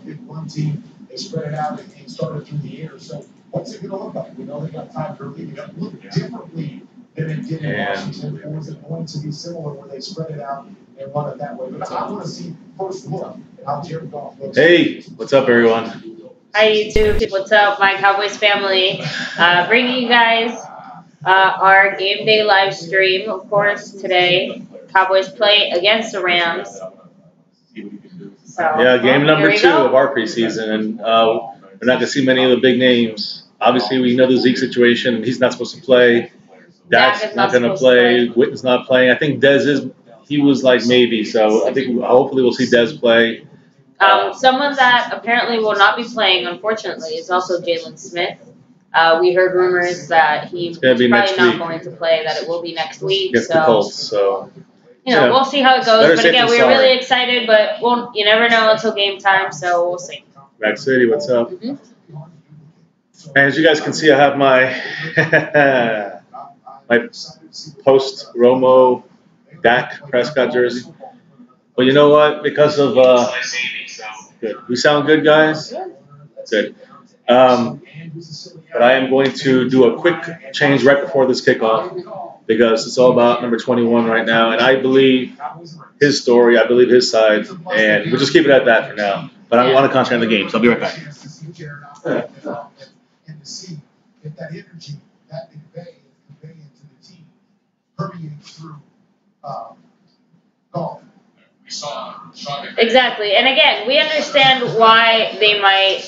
big run team. They spread it out and started through the air. So what's it going to look like? We know they got Todd Gurley. They got to look differently than it did in Washington. Or is it going to be similar where they spread it out and run it that way? But I want to see first look at how Jared Goff looks. Hey, what's up, everyone? Hi, YouTube. What's up, my Cowboys family? Bringing you guys our game day live stream, of course, today. Cowboys play against the Rams. So, yeah, game number 2 of our preseason, and we're not going to see many of the big names. Obviously, we know the Zeke situation. He's not supposed to play. Dak's not going to play. Witten's not playing. I think Dez is. He was like maybe. So I think hopefully we'll see Dez play. Someone that apparently will not be playing, unfortunately, is also Jalen Smith. We heard rumors that he's probably not going to play, that it will be next week. Against the Colts, so. You know, we'll see how it goes. But again, we're really excited, but you never know until game time, so we'll see. Rack City, what's up? And as you guys can see, I have my my post-Romo Dak Prescott jersey. But you know what? Because of good. We sound good, guys? Good. But I am going to do a quick change right before this kickoff because it's all about number 21 right now. And I believe his story. I believe his side. And we'll just keep it at that for now. But I want to concentrate on the game, so I'll be right back. And to see if that energy, that convey into the team, permeates through golf. Exactly. And again, we understand why they might,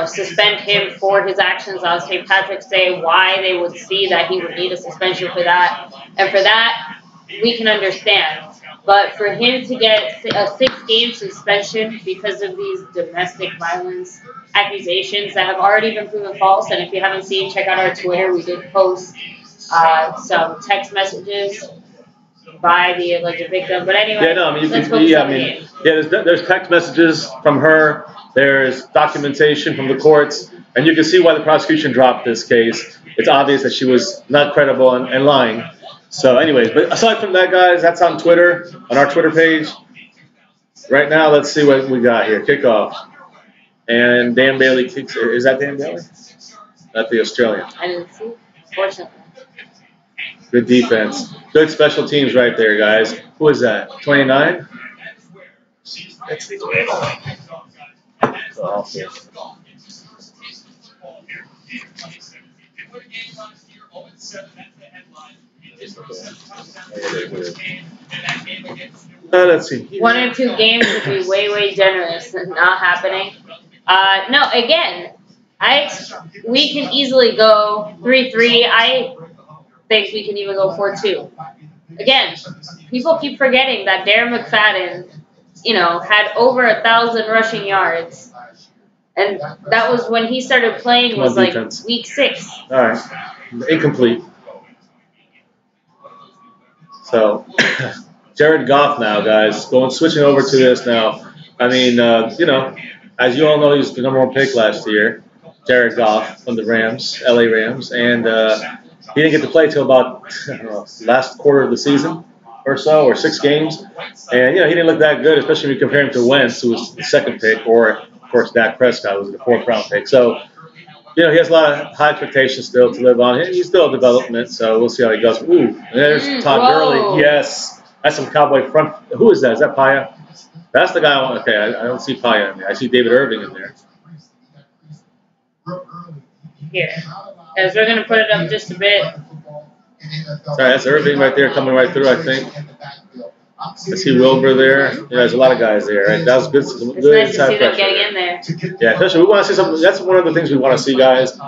suspend him for his actions on St. Patrick's Day, why they would see that he would need a suspension for that. And for that, we can understand. But for him to get a 6-game suspension because of these domestic violence accusations that have already been proven false, and if you haven't seen, check out our Twitter. We did post some text messages by the alleged victim. But anyway, there's text messages from her. There's documentation from the courts, and you can see why the prosecution dropped this case. It's obvious that she was not credible and lying. So anyways, but aside from that, guys, that's on Twitter, on our Twitter page. Right now, let's see what we got here. Kickoff. And Dan Bailey kicks. Is that Dan Bailey? That's the Australian. I didn't see, fortunately. Good defense. Good special teams right there, guys. Who is that? 29? That's the let's see. 1 or 2 games would be way generous and not happening. No, again, we can easily go 3-3. I think we can even go 4-2. Again, people keep forgetting that Darren McFadden, had over 1,000 rushing yards. And that was when he started playing, was like week 6. All right. Incomplete. So, Jared Goff now, guys. Switching over to this now. I mean, as you all know, he's the #1 pick last year. Jared Goff from the Rams, LA Rams. And he didn't get to play till about, last quarter of the season or so, or 6 games. And, he didn't look that good, especially when you compare him to Wentz, who was the 2nd pick, or, of course, Dak Prescott was the 4th-round pick. So, he has a lot of high expectations still to live on. He's still in development, so we'll see how he goes. Ooh, and there's Todd Gurley. Yes. That's some Cowboy front. Who is that? Is that Paya? That's the guy I want. Okay, I don't see Paya in there. I see David Irving in there. Here. As we're going to put it up just a bit. Sorry, that's Irving right there coming right through, I think. I see Wilbur there. Yeah, there's a lot of guys there. Right? That was good. It's nice to see them getting in there. Yeah, especially we want to see something. That's one of the things we want to see, guys.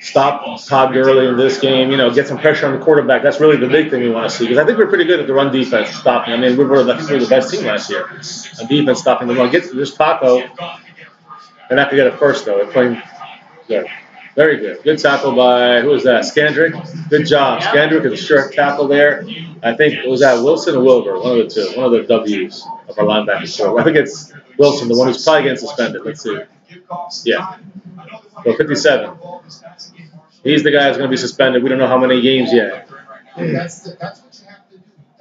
Stop Todd Gurley in this game. Get some pressure on the quarterback. That's really the big thing we want to see because I think we're pretty good at the run defense stopping. I mean, we were the best team last year on defense stopping the run. Get to this Taco. They're not going to get it first though. They're playing good. Very good. Good tackle by, who is that? Skandrick. Good job. Yep. Skandrick is a sharp tackle there. I think, was that Wilson or Wilbur? One of the two. One of the W's of our linebackers. So I think it's Wilson, the one who's probably getting suspended. Let's see. Yeah. So 57. He's the guy who's going to be suspended. We don't know how many games yet.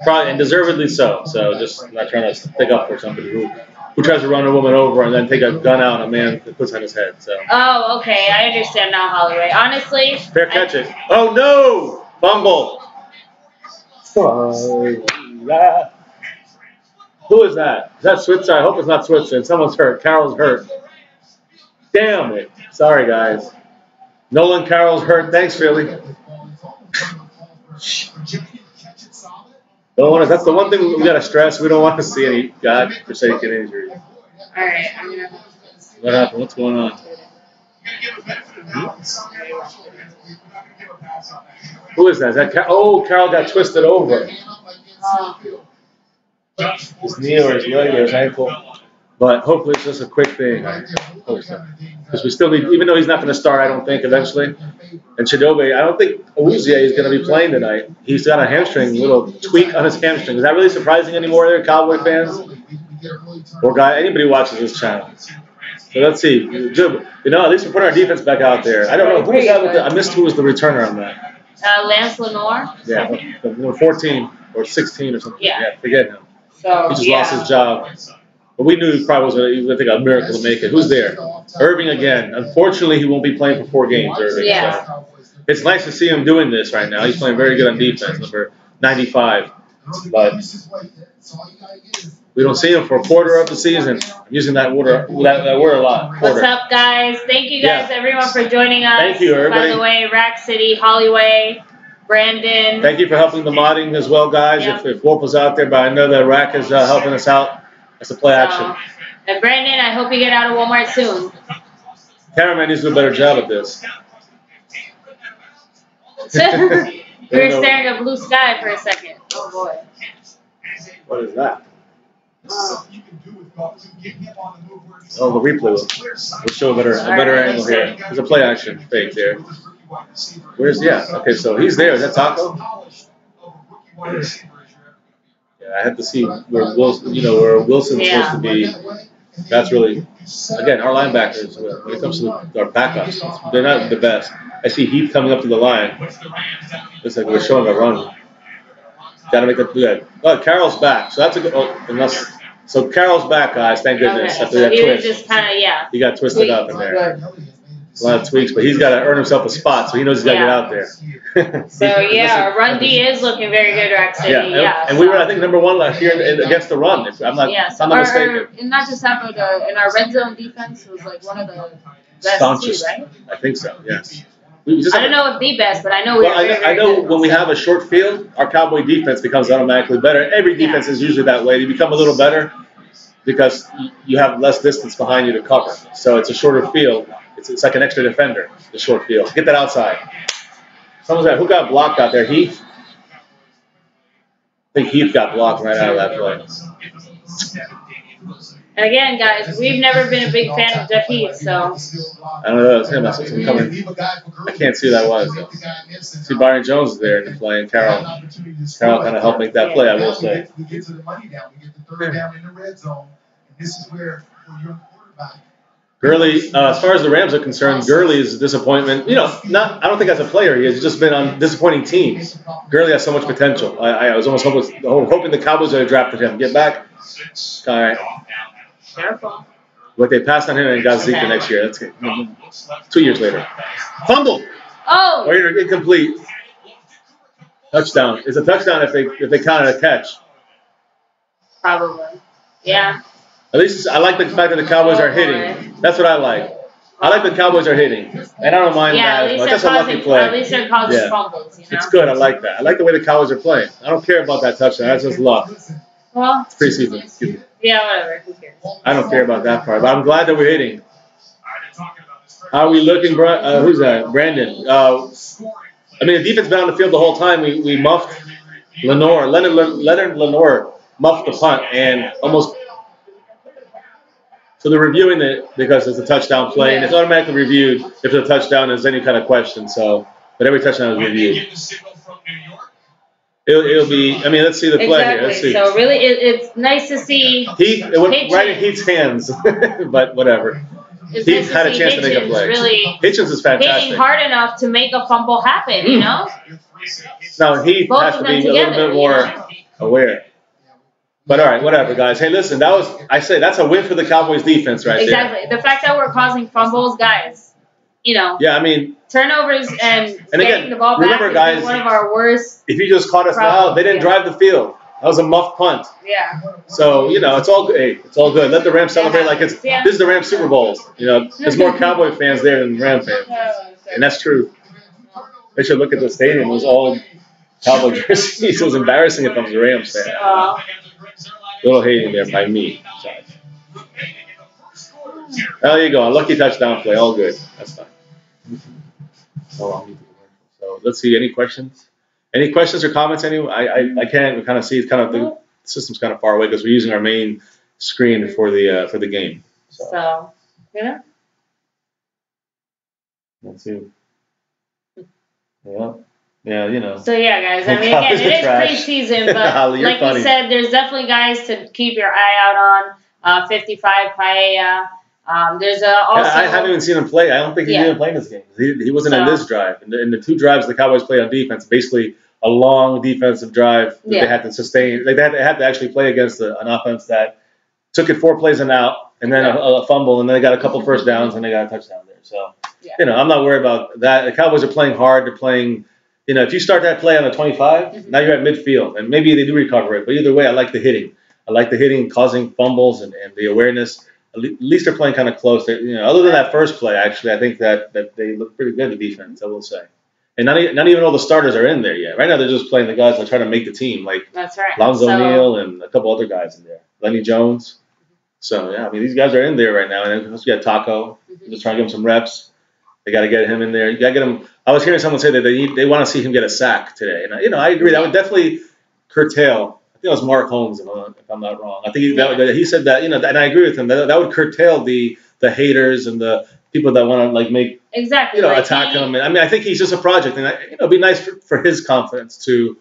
Probably, and deservedly so. So just not trying to stick up for somebody who who tries to run a woman over and then take a gun out on a man that puts on his head. So. Oh, okay. I understand now, Holloway. Honestly. Fair catch it. Oh, no! Fumble. Who is that? Is that Switzer? I hope it's not Switzer. Someone's hurt. Carroll's hurt. Damn it. Sorry, guys. Nolan Carroll's hurt. Thanks, Philly. Don't want to, that's the one thing we got to stress. We don't want to see any God-forsaken injuries. All right. I'm gonna. What happened? What's going on? Who is that? Is that Carroll got twisted over. His knee or his leg or his ankle. But hopefully it's just a quick thing. Because we still need, even though he's not going to start, I don't think, eventually. And Chidobe, I don't think Awuzie is going to be playing tonight. He's got a hamstring, little tweak on his hamstring. Is that really surprising anymore there, Cowboy fans? Or anybody watches this channel? So let's see. Good. You know, at least we're putting our defense back out there. I don't know. Who was that with I missed who was the returner on that. Lance Lenore. Yeah, number 14 or 16 or something. Yeah, forget him. So, he just lost his job. But we knew he probably was going to take a miracle to make it. Who's there? Irving again. Unfortunately, he won't be playing for 4 games, Irving. Yeah. So it's nice to see him doing this right now. He's playing very good on defense, number 95. But we don't see him for a quarter of the season. I'm using that word a lot. Quarter. What's up, guys? Thank you guys, everyone, for joining us. Thank you, everybody. By the way, Rack City, Holloway, Brandon. Thank you for helping the modding as well, guys. Yep. If Wolf was out there, but I know that Rack is helping us out. That's a play action. And Brandon, I hope you get out of Walmart soon. Cameraman needs to do a better job at this. We were staring at blue sky for a second. Oh, boy. What is that? Oh, the replay will show a better angle here. There's a play action fake there. Where's okay, so he's there. Is that Taco? Yeah, I have to see where Wilson, where Wilson's supposed to be. That's really, again, our linebackers, when it comes to our backups, they're not the best. I see Heath coming up to the line. Looks like we're showing a run. Got to make that do that. Oh, Carroll's back. So that's a good, so Carroll's back, guys. Thank goodness. Okay. After So that he twist. was just kind of, He got twisted up in there. A lot of tweaks, but he's got to earn himself a spot, so he knows he's got to get out there. So, our run D is looking very good, Rack City. And we were, I think, number 1 last year against the run, if I'm not, I'm not mistaken. And not just that, but in our red zone defense was like one of the best too, right? I think so, yes. I don't know if the best, but I know we're very, I know good. when we have a short field, our Cowboy defense becomes automatically better. Every defense is usually that way. They become a little better because you have less distance behind you to cover. So it's a shorter field. It's like an extra defender, the short field. Get that outside. Someone's got, who got blocked out there? Heath? I think Heath got blocked right out of that play. And again, guys, we've never been a big fan of Jeff Heath, so. I don't know. It's him. I saw him coming. I can't see who that was, though. See, Byron Jones is there in the play, and Carroll kind of helped make that play, I will say. We get to the money down. We get the third down in the red zone. And this is where you're quarterback. Gurley, as far as the Rams are concerned, Gurley is a disappointment. I don't think as a player he has just been on disappointing teams. Gurley has so much potential. I was almost hoping the Cowboys would have drafted him. Get back. All right. Careful. But they passed on him and got Zeke the next year. That's good. 2 years later. Fumble. Oh. Or incomplete. Touchdown. It's a touchdown if they count it a catch. Probably. Yeah. At least I like the fact that the Cowboys are hitting. That's what I like. I like the Cowboys are hitting. And I don't mind that as much. That's a lucky play. At least they're causing fumbles, It's good. I like that. I like the way the Cowboys are playing. I don't care about that touchdown. That's just luck. Well, it's preseason. Excuse me. Yeah, whatever. Who cares? I don't care about that part. But I'm glad that we're hitting. How are we looking, who's that? Brandon. The defense been on the field the whole time. We muffed Leonard Lenore muffed the punt and almost. So they're reviewing it because it's a touchdown play, and it's automatically reviewed if the touchdown is any kind of question. So, but every touchdown is reviewed. It'll be. Let's see the play here. Let's see. So really, it's nice to see. It went right in Heath's hands, but whatever. Heath had a chance to make a play. Really Hitchens is fantastic. Hitting hard enough to make a fumble happen. Now Heath has to be a little bit more aware. But all right, whatever, guys. Hey, listen, that's a win for the Cowboys defense right there. Exactly. The fact that we're causing fumbles, guys, Yeah, I mean, turnovers and again, getting the ball back remember, guys, is one of our worst. If you just caught us now, they didn't drive the field. That was a muff punt. Yeah. So, it's all good. Hey, it's all good. Let the Rams celebrate like this is the Rams Super Bowls. There's more Cowboy fans there than Ram fans. And that's true. They should look at the stadium. It was all Cowboy jerseys. It was embarrassing if I was a Rams fan. A little hating there by me. Sorry. There you go. A lucky touchdown play. All good. That's fine. So let's see. Any questions? Any questions or comments? I can't kind of see. It's kind of the system's kind of far away because we're using our main screen for the game. So let's see. Yeah. So yeah, guys. I mean, again, it is preseason, but like you said, there's definitely guys to keep your eye out on. 55 Paella. There's also. I haven't even seen him play. I don't think he's even playing this game. He wasn't in this drive. In the two drives the Cowboys played on defense, basically a long defensive drive that they had to sustain. They had to actually play against an offense that took it 4 plays and out, and then a fumble, and then they got a couple first downs, and they got a touchdown there. So, I'm not worried about that. The Cowboys are playing hard. They're playing. If you start that play on the 25, now you're at midfield, and maybe they do recover it. But either way, I like the hitting. I like the hitting, causing fumbles, and the awareness. At least they're playing kind of close. Other than that first play, actually, I think that they look pretty good, the defense, I will say. And not even all the starters are in there yet. Right now, they're just playing the guys that try to make the team, like Lonzo Neal and a couple other guys in there. Lenny Jones. So, yeah, I mean, these guys are in there right now. And then you got Taco. Just trying to give him some reps. They got to get him in there. You got to get him. I was hearing someone say that they want to see him get a sack today. And, I agree. That would definitely curtail. I think it was Mark Holmes, if I'm not wrong. I think he said that, and I agree with him, that would curtail the haters and the people that want to, make, attack him. And, I mean, I think he's just a project. And, it'd be nice for his confidence to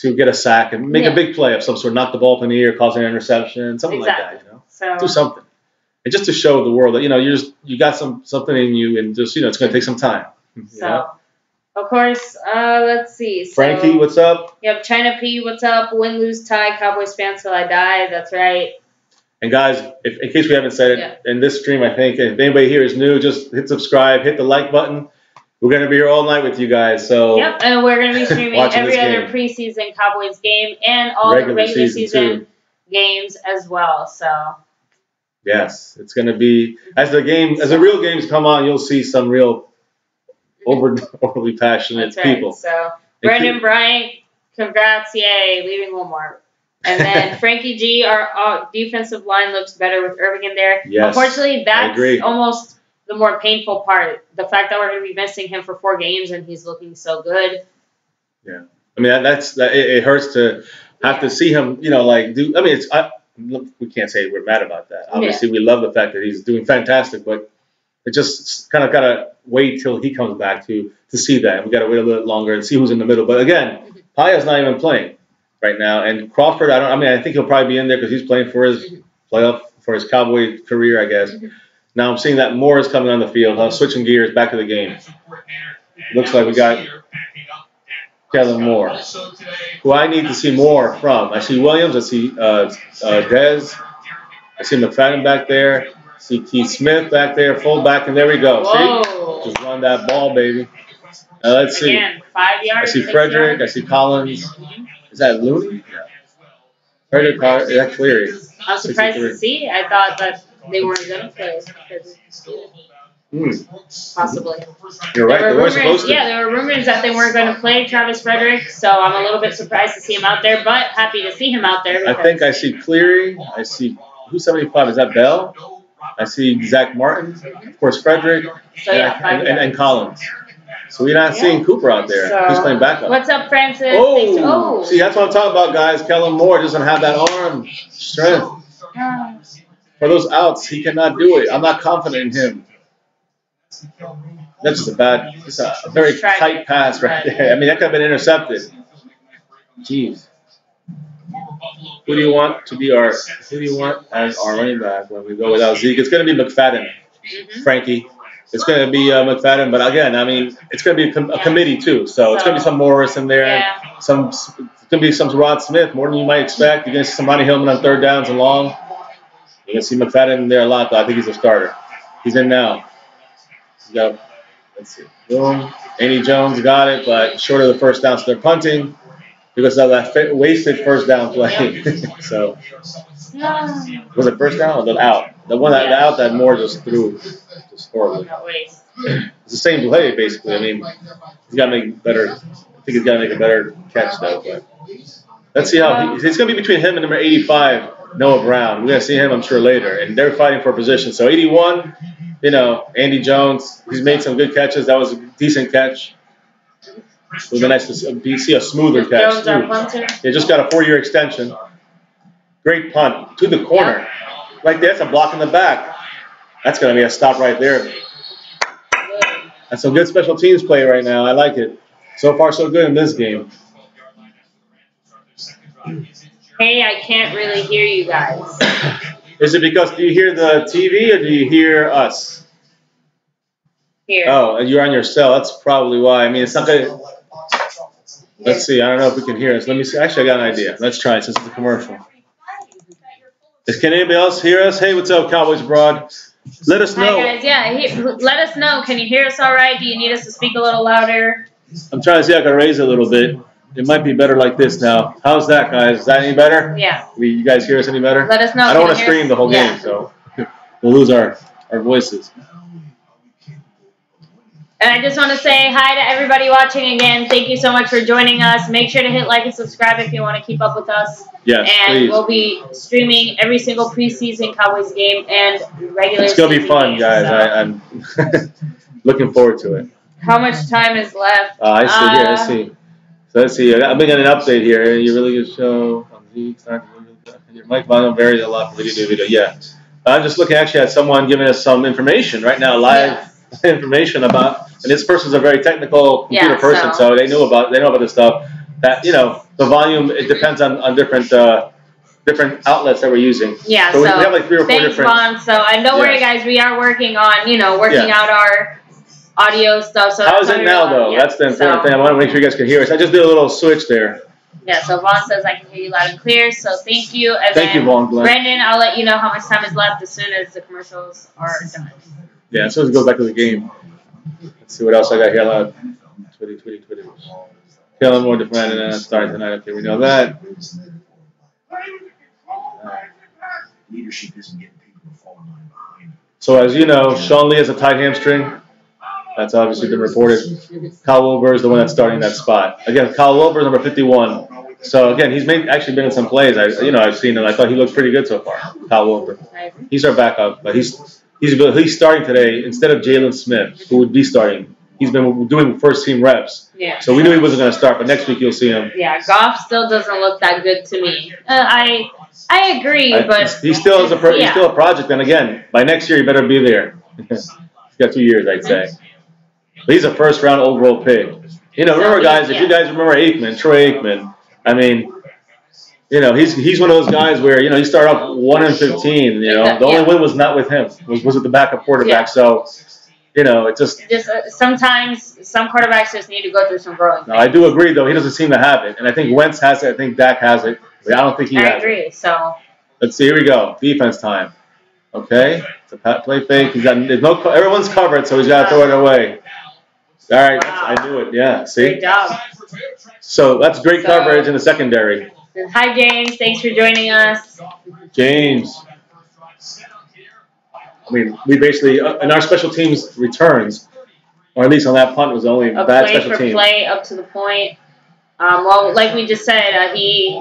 get a sack and make a big play of some sort, knock the ball up in the air, cause an interception, something like that, So, do something. And just to show the world that, you got something in you and just, it's going to take some time. So. Of course, let's see. So, Frankie, what's up? Yep, China P, what's up? Win, lose, tie, Cowboys fans till I die. That's right. And guys, in case we haven't said it, in this stream, I think, if anybody here is new, just hit subscribe, hit the like button. We're going to be here all night with you guys. So yep, and we're going to be streaming every other preseason Cowboys game and all the regular season games as well. So yes, it's going to be, as the real games come on, you'll see some real overly passionate people. So Brendan Bryant, congrats, yay, leaving Walmart. And then Frankie G, our defensive line looks better with Irving in there. Yes, unfortunately, that's almost the more painful part. The fact that we're going to be missing him for 4 games and he's looking so good. Yeah, I mean it hurts to have to see him. We can't say we're mad about that. Obviously, we love the fact that he's doing fantastic, but it just kind of gotta wait till he comes back to see that. We gotta wait a little bit longer and see who's in the middle. But again, Paya's not even playing right now, and Crawford. I think he'll probably be in there because he's playing for his playoff for his Cowboy career, I guess. Now I'm seeing that Moore is coming on the field. I'm switching gears back to the game. Looks like we got Kellen Moore, who I need to see more from. I see Williams. I see Dez. I see McFadden back there. I see Keith Smith back there, fullback, and there we go. Whoa. See? Just run that ball, baby. Now let's see. Again, 5 yards. I see Frederick. I see Collins. Is that Looney? Yeah. Frederick, is that Cleary? I'm surprised to see. I thought that they weren't going to play. Possibly. You're right. They were supposed to. Yeah, there were rumors that they weren't going to play Travis Frederick, so I'm a little bit surprised to see him out there, but happy to see him out there. I think I see Cleary. I see, who's 75? Is that Bell? I see Zach Martin. Of course, Frederick. So, and Collins. So we're not seeing Cooper out there. So, he's playing backup. What's up, Francis? Oh, see, that's what I'm talking about, guys. Kellen Moore doesn't have that arm strength. For those outs, he cannot do it. I'm not confident in him. That's just a very tight pass right there. I mean, that could have been intercepted. Jeez. Who do you want as our running back when we go without Zeke? It's going to be McFadden, Frankie. It's going to be McFadden, but again, I mean, it's going to be a committee too. So it's going to be some Morris in there, some going to be some Rod Smith, more than you might expect. You're going to see some Monty Hillman on third downs and long. You're going to see McFadden in there a lot, though. I think he's a starter. He's in now. He's got, let's see. Boom. Andy Jones got it, but short of the first down, so they're punting because of that wasted first down play. So, was it first down or the out? The one that the out that Moore just threw just horribly. It's the same play, basically. I mean, he's got to make better. I think he's got to make a better catch, though. But let's see how it's going to be between him and number 85, Noah Brown. We're going to see him, I'm sure, later. And they're fighting for position. So 81, you know, Andy Jones, he's made some good catches. That was a decent catch. It would be nice to see a smoother catch. They just got a 4-year extension. Great punt to the corner. Right there, that's a block in the back. That's going to be a stop right there. That's some good special teams play right now. I like it. So far, so good in this game. Hey, I can't really hear you guys. Is it because do you hear the TV or do you hear us? Here. Oh, and you're on your cell. That's probably why. I mean, it's not good. Let's see. I don't know if we can hear us. Let me see. Actually, I got an idea. Let's try it since it's a commercial. Can anybody else hear us? Hey, what's up, Cowboys Abroad? Let us know. Hi, guys. Yeah, let us know. Can you hear us all right? Do you need us to speak a little louder? I'm trying to see if I can raise it a little bit. It might be better like this now. How's that, guys? Is that any better? Yeah. You guys hear us any better? Let us know. I don't want to stream the whole game, so we'll lose our voices. And I just want to say hi to everybody watching again. Thank you so much for joining us. Make sure to hit like and subscribe if you want to keep up with us. Yes, and please. We'll be streaming every single preseason Cowboys game and regular It's going to be fun, games, guys. so. I'm looking forward to it. How much time is left? I see here. I see. So let's see. I'm making an update here. You really good show. Your mic volume varies a lot from video to video. Yeah. I'm just looking actually at someone giving us some information right now, live information about. And this person's a very technical computer person, so they know about this stuff. That the volume it depends on different outlets that we're using. Yeah. So we have like 3 or 4 thanks, different. Vaughn. So and don't worry, guys. We are working on working out our audio stuff. So how is it now, though? That's the important thing. I want to make sure you guys can hear us. I just did a little switch there. Yeah, so Vaughn says I can hear you loud and clear, so thank you. And thank you, Vaughn. Brandon, I'll let you know how much time is left as soon as the commercials are done. Yeah, as soon as it goes back to the game. Let's see what else I got here. Twitty. Killing more different and starting tonight. Okay, we know that. Leadership isn't getting people to fall in line behind. So as you know, Sean Lee has a tight hamstring. That's obviously been reported. Kyle Wilbur is the one that's starting that spot. Again, Kyle Wilbur is number 51. So again, he's actually been in some plays. I've seen him. I thought he looked pretty good so far. Kyle Wilbur. He's our backup, but he's starting today instead of Jalen Smith, who would be starting. He's been doing first team reps. Yeah. So we knew he wasn't going to start, but next week you'll see him. Yeah, Goff still doesn't look that good to me. I agree, but he's still he's still a project. And again, by next year he better be there. He's got 2 years, I'd say. But he's a first round overall pick. Remember guys, if you guys remember Troy Aikman. I mean, he's one of those guys where he started off 1-15. The only win was not with him. Was with the backup quarterback. So. It just sometimes some quarterbacks just need to go through some growing. No, I do agree though. He doesn't seem to have it, and I think Wentz has it. I think Dak has it, but I don't think he has it. I agree. So let's see. Here we go. Defense time. Okay, it's a play fake. Everyone's covered, so he's got to throw it away. All right, I knew it. Yeah, see. Great job. So that's great coverage in the secondary. Hi James, thanks for joining us. James. I mean, we basically, in our special teams returns, or at least on that punt, was only a bad special team. Play up to the point. Well, like we just said, he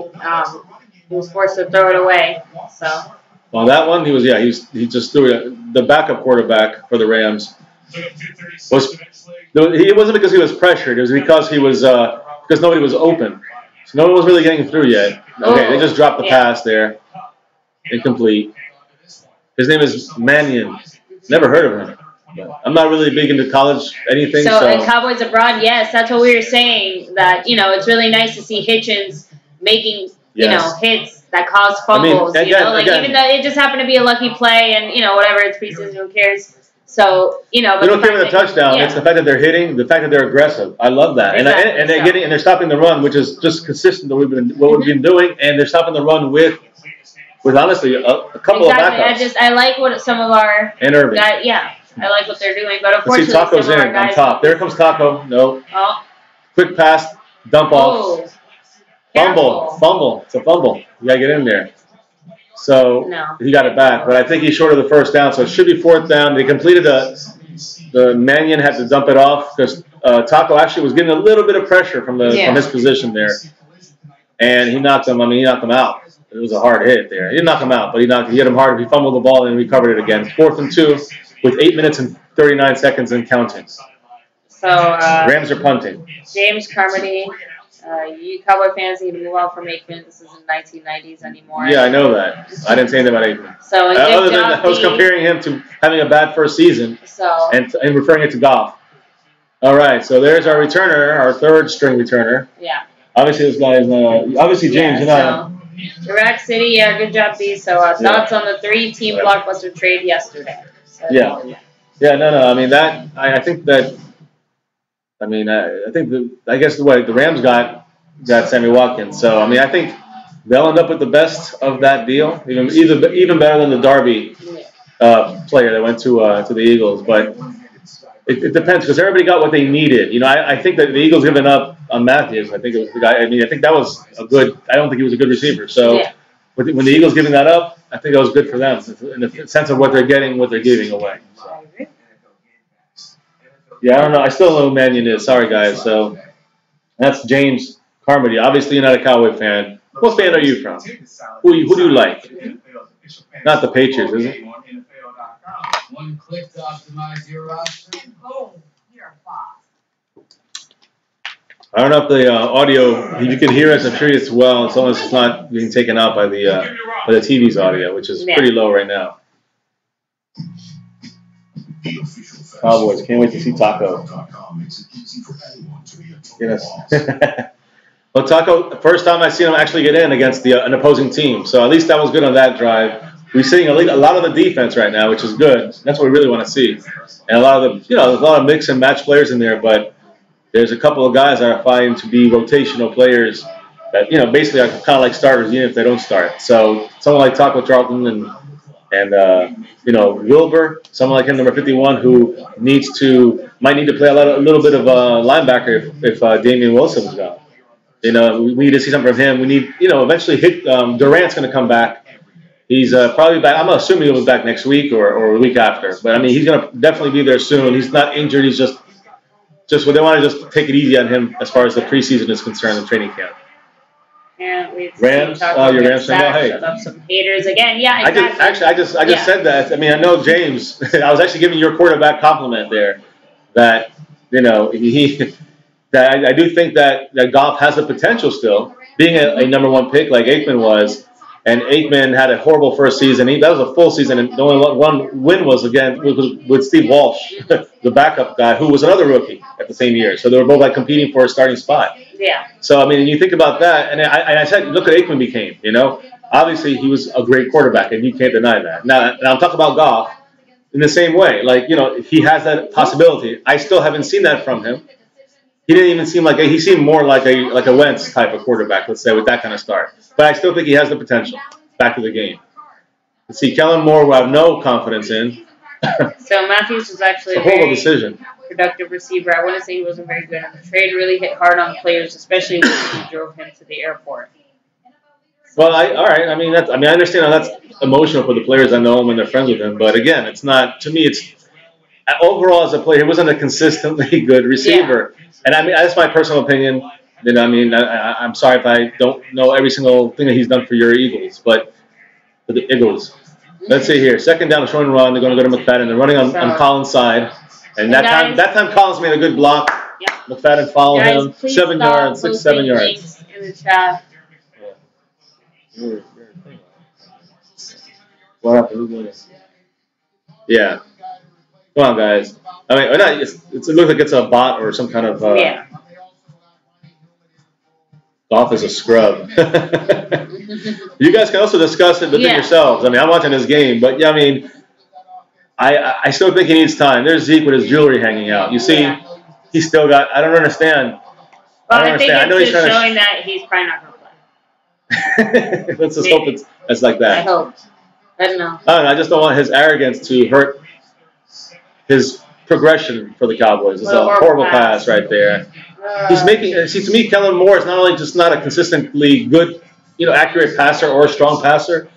was forced to throw it away. So. Well, that one, he just threw it. The backup quarterback for the Rams it wasn't because he was pressured. It was because because nobody was open. So no one was really getting through yet. Okay, they just dropped the pass there. Incomplete. His name is Mannion. Never heard of him. But I'm not really big into college anything. So Cowboys Abroad, yes, that's what we were saying. That it's really nice to see Hitchens making hits that cause fumbles. I mean, again, even though it just happened to be a lucky play, and whatever, it's preseason, who cares? So, you know, we don't care about the touchdown. It's the fact that they're hitting, the fact that they're aggressive. I love that, exactly. and they're getting and they're stopping the run, which is just consistent with what we've been doing, and they're stopping the run with honestly a couple of backups. I like what some of our and Irving. Guys, I like what they're doing, but unfortunately, Taco's in on top. There comes Taco. No. Oh. Quick pass, dump off. Fumble. It's a fumble. You gotta get in there. So he got it back, but I think he's short of the first down, so it should be fourth down. They completed the Mannion had to dump it off because Taco actually was getting a little bit of pressure from his position there, and he knocked him. He knocked him out. It was a hard hit there. He didn't knock him out, but he hit him hard. He fumbled the ball and recovered it again. 4th and 2 with 8 minutes and 39 seconds and counting. So Rams are punting. James Carmody. You Cowboy fans need to move on from Aikman. This isn't 1990s anymore. Yeah, I know that. I didn't say anything about Aikman. So other than that, I was comparing him to having a bad first season and referring it to Goff. All right, so there's our returner, our third string returner. Yeah. Obviously, this guy is obviously James. Iraq City, good job, B. So thoughts on the 3-team blockbuster trade yesterday? So, no. I mean I think that. I guess the Rams got Sammy Watkins. So I think they'll end up with the best of that deal, even better than the Darby player that went to the Eagles. But it depends because everybody got what they needed. I think that the Eagles giving up on Matthews. I think it was the guy. I think that was a good. I don't think he was a good receiver. So when the Eagles giving that up, I think that was good for them in the sense of what they're getting, what they're giving away. So. Yeah, I don't know. I still don't know who Mannion is. Sorry, guys. So that's James Carmody. Obviously, you're not a Cowboy fan. What fan are you from? Who do you like? Not the Patriots, is it? One click to optimize your roster. Boom. You're fast. I don't know if the audio, if you can hear us, I'm sure it's well, as long as it's not being taken out by the TV's audio, which is pretty low right now. Cowboys, can't wait to see Taco. Yes. Well, Taco, first time I seen him actually get in against an opposing team, so at least that was good on that drive. We're seeing a lot of the defense right now, which is good. That's what we really want to see, and a lot of there's a lot of mix and match players in there, but there's a couple of guys that are fighting to be rotational players that basically are kind of like starters even if they don't start. So someone like Taco Charlton and Wilbur, someone like him, number 51, who might need to play a little bit of linebacker if Damian Wilson was gone. We need to see something from him. We need, eventually Durant's going to come back. He's probably back. I'm assuming he'll be back next week or a week after. But he's going to definitely be there soon. He's not injured. He's just what they want to just take it easy on him as far as the preseason is concerned, the training camp. Yeah, Rams. Your Rams fan. Oh, hey. Shut up some haters again. Yeah, exactly. I just said that. I know James. I was actually giving your quarterback compliment there. That that I do think that Goff has the potential still, being a number one pick like Aikman was, and Aikman had a horrible first season. That was a full season, and the only one win was with Steve Walsh, the backup guy, who was another rookie at the same year. So they were both competing for a starting spot. Yeah. So you think about that, and I said, look what Aikman became. Obviously he was a great quarterback, and you can't deny that. Now I'm talking about Goff in the same way. He has that possibility. I still haven't seen that from him. He didn't even seem he seemed more like a Wentz type of quarterback, let's say, with that kind of start. But I still think he has the potential. Back to the game. Let's see, Kellen Moore, who I have no confidence in. So Matthews was actually a horrible decision. Productive receiver. I wouldn't say he wasn't very good, and the trade really hit hard on the players, especially when he drove him to the airport. Well, all right. I understand how that's emotional for the players. I know him and they're friends with him, but again, it's not. To me, it's overall as a player, he wasn't a consistently good receiver. Yeah. And that's my personal opinion. I'm sorry if I don't know every single thing that he's done for your Eagles, but for the Eagles. Let's see here. Second down, showing run. They're going to go to McFadden. They're running on Collins' side. And that time Collins made a good block. Yep. McFadden followed him. 7 yards, 6-7 yards. In the chat. What happened? Yeah. Come on, guys. It looks like it's a bot or some kind of. Goff is a scrub. You guys can also discuss it within yourselves. I'm watching this game, but I still think he needs time. There's Zeke with his jewelry hanging out. You see, he's still got. I don't understand. Well, I think it's just showing that he's probably not going to play. Let's just hope it's like that. I hope. I don't know. I don't know. I just don't want his arrogance to hurt his progression for the Cowboys. It's a horrible pass right there. He's making. See, to me, Kellen Moore is not only just not a consistently good, accurate passer or a strong passer.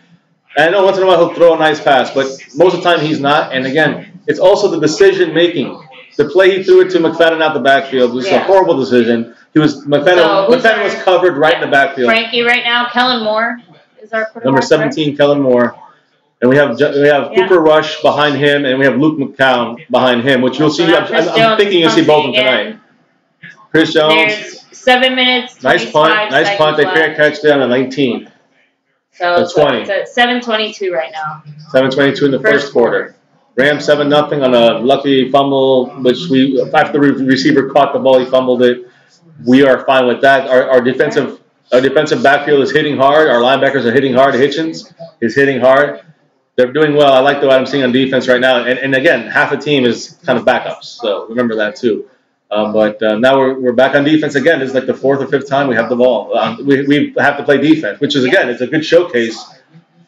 And I know once in a while he'll throw a nice pass, but most of the time he's not. And again, it's also the decision making. The play he threw it to McFadden out the backfield was a horrible decision. McFadden was covered right in the backfield. Frankie right now, Kellen Moore is our quarterback. Number 17, Kellen Moore. And we have Cooper Rush behind him, and we have Luke McCown behind him, which you'll see. I'm thinking you'll see both of them tonight. Chris Jones. There's 7 minutes. Nice punt. Nice punt. They fair catch down at 19. So it's 20. It's 7:22 right now. 7:22 in the first quarter. Rams 7-0 on a lucky fumble, which after the receiver caught the ball, he fumbled it. We are fine with that. Our defensive backfield is hitting hard. Our linebackers are hitting hard. Hitchens is hitting hard. They're doing well. I like what I'm seeing on defense right now. And again, half the team is kind of backups, so remember that too. But now we're back on defense again. This is like the 4th or 5th time we have the ball. We have to play defense, which is, again, it's a good showcase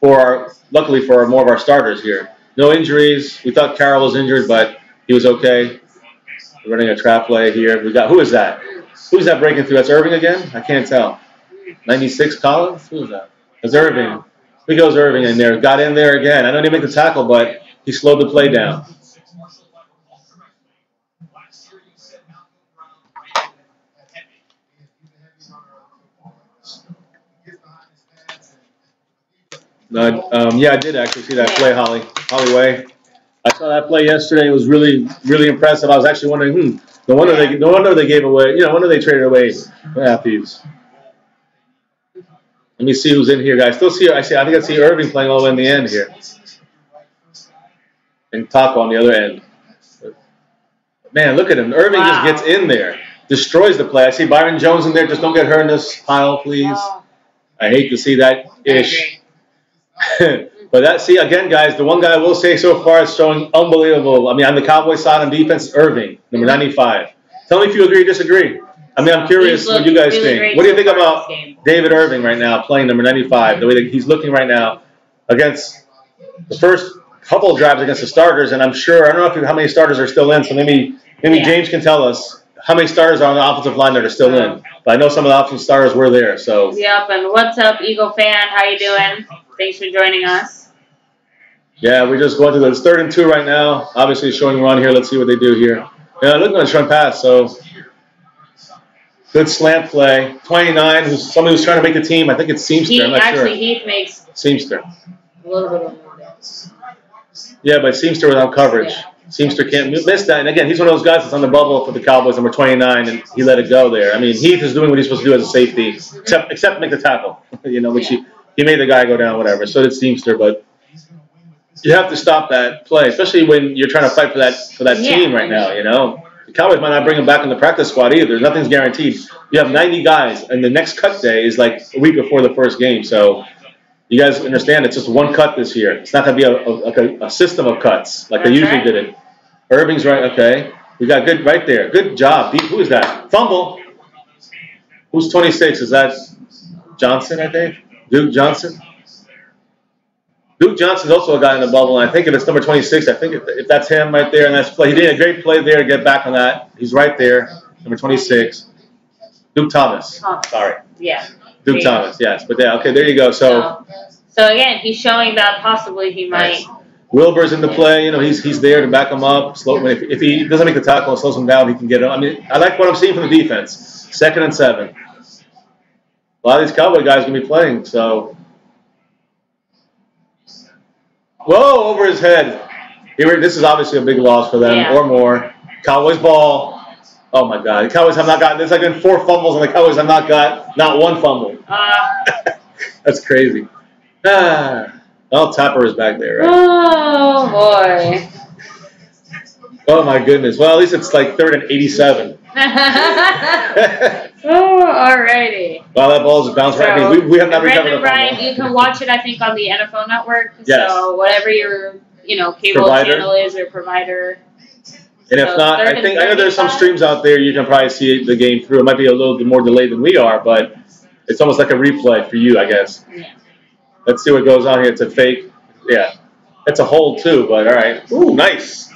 luckily for more of our starters here. No injuries. We thought Carroll was injured, but he was okay. We're running a trap play here. Who is that? Who's that breaking through? That's Irving again? I can't tell. 96 Collins? Who is that? That's Irving. Here goes Irving in there. Got in there again. I know he didn't make the tackle, but he slowed the play down. Yeah, I did actually see that play, Holly Way. I saw that play yesterday. It was really, really impressive. I was actually wondering, no wonder they gave away. No wonder they traded away Matthews. Let me see who's in here, guys. I think I see Irving playing all the way in the end here, and Taco on the other end. Man, look at him. Irving just gets in there, destroys the play. I see Byron Jones in there. Just don't get hurt in this pile, please. I hate to see that ish. But again, guys, the one guy I will say so far is showing unbelievable. I mean, on the Cowboys side on defense, Irving, number 95. Tell me if you agree or disagree. I mean, I'm curious what you guys think. What do you think about David Irving right now playing number 95, the way that he's looking right now against the first couple of drives against the starters? And I'm sure, I don't know how many starters are still in, so maybe James can tell us how many starters are on the offensive line that are still in. But I know some of the offensive starters were there. So. Yep, and what's up, Eagle fan? How you doing? Thanks for joining us. Yeah, we're just going to this 3rd and 2 right now. Obviously showing run here. Let's see what they do here. Yeah, looking at a run pass. So good slant play. 29, somebody who's trying to make the team. I think it's Seamster. I'm not sure. Actually, Heath makes Seamster. A little bit of more. Yeah, but Seamster without coverage. Yeah. Seamster can't miss that. And again, he's one of those guys that's on the bubble for the Cowboys, number 29, and he let it go there. I mean, Heath is doing what he's supposed to do as a safety, except make the tackle, which he made the guy go down, whatever. So did Seamster, but you have to stop that play, especially when you're trying to fight for that team right now, The Cowboys might not bring him back in the practice squad either. Nothing's guaranteed. You have 90 guys, and the next cut day is like a week before the first game. So you guys understand it's just one cut this year. It's not going to be a system of cuts like they usually did it. Irving's right. Okay. We got good right there. Good job. Who is that? Fumble. Who's 26? Is that Johnson, I think? Duke Johnson? Duke Johnson's also a guy in the bubble, and I think if it's number 26, I think if that's him right there, and that's play. He did a great play there to get back on that. He's right there, number 26. Duke Thomas. Sorry. Yeah. Duke Thomas, yes. But yeah, okay, there you go. So again, he's showing that possibly he might. Wilbur's in the play. He's there to back him up. If he doesn't make the tackle and slows him down, he can get it. I mean, I like what I'm seeing from the defense. 2nd and 7. A lot of these Cowboy guys are going to be playing, so. Whoa, over his head. This is obviously a big loss for them or more. Cowboys ball. Oh, my God. The Cowboys have not gotten – there's like been 4 fumbles, and the Cowboys have not got not one fumble. That's crazy. Tapper is back there, right? Oh, boy. Oh, my goodness. Well, at least it's like 3rd and 87. Alrighty. Wow, that ball just bounced right. We have not recovered a fumble. You can watch it, I think, on the NFL Network. Yes. So whatever your cable channel is or provider. And if not, I know there's some streams out there you can probably see the game through. It might be a little bit more delayed than we are, but it's almost like a replay for you, I guess. Yeah. Let's see what goes on here. It's a fake. Yeah. It's a hold too, but all right. Ooh, nice.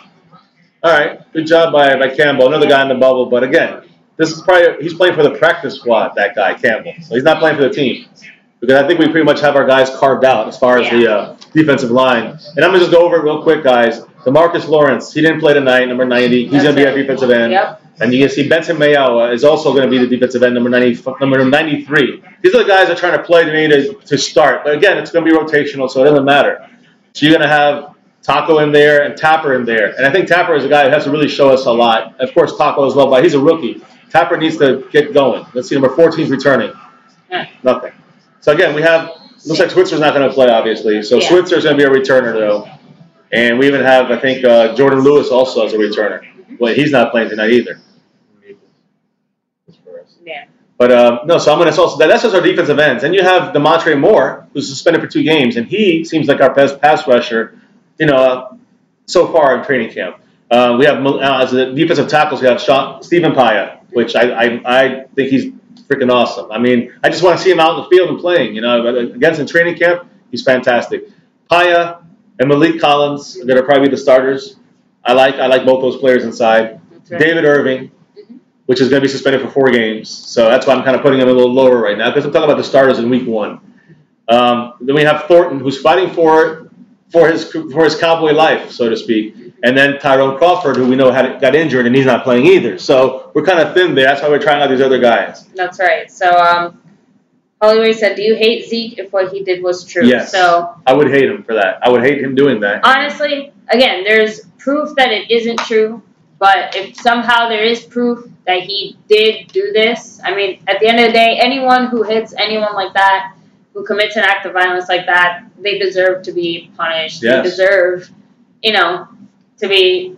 All right. Good job by Campbell. Another guy in the bubble, but again, this is probably he's playing for the practice squad, that guy, Campbell. So he's not playing for the team. Because I think we pretty much have our guys carved out as far as the defensive line. And I'm going to just go over it real quick, guys. DeMarcus Lawrence, he didn't play tonight, number 90. He's going to be our defensive end. Yep. And you can see Benson Mayowa is also going to be the defensive end, number 93. These are the guys that are trying to play to start. But again, it's going to be rotational, so it doesn't matter. So you're going to have Taco in there and Tapper in there. And I think Tapper is a guy who has to really show us a lot. Of course, Taco as well, but he's a rookie. Tapper needs to get going. Let's see, number 14 is returning. Nothing. So again, we have, looks like Switzer's not going to play, obviously. So Switzer's going to be a returner, though. And we even have, I think, Jordan Lewis also as a returner. But he's not playing tonight either. Yeah. But, no, so I'm going to also, that's just our defensive ends. And you have DeMontre Moore, who's suspended for 2 games. And he seems like our best pass rusher, so far in training camp. We have, as the defensive tackles, we have Stephen Paya, which I think he's freaking awesome. I mean, I just want to see him out in the field and playing. Against in training camp, he's fantastic. Paya and Malik Collins are going to probably be the starters. I like both those players inside. Right. David Irving, which is going to be suspended for 4 games. So that's why I'm kind of putting him a little lower right now because I'm talking about the starters in week 1. Then we have Thornton, who's fighting for his Cowboy life, so to speak. And then Tyrone Crawford, who we know got injured, and he's not playing either. So we're kind of thin there. That's why we're trying out these other guys. That's right. So Hollywood said, do you hate Zeke if what he did was true? Yes. So I would hate him for that. I would hate him doing that. Honestly, again, there's proof that it isn't true. But if somehow there is proof that he did do this, I mean, at the end of the day, anyone who hits anyone like that, who commits an act of violence like that, they deserve to be punished. Yes. They deserve, to be,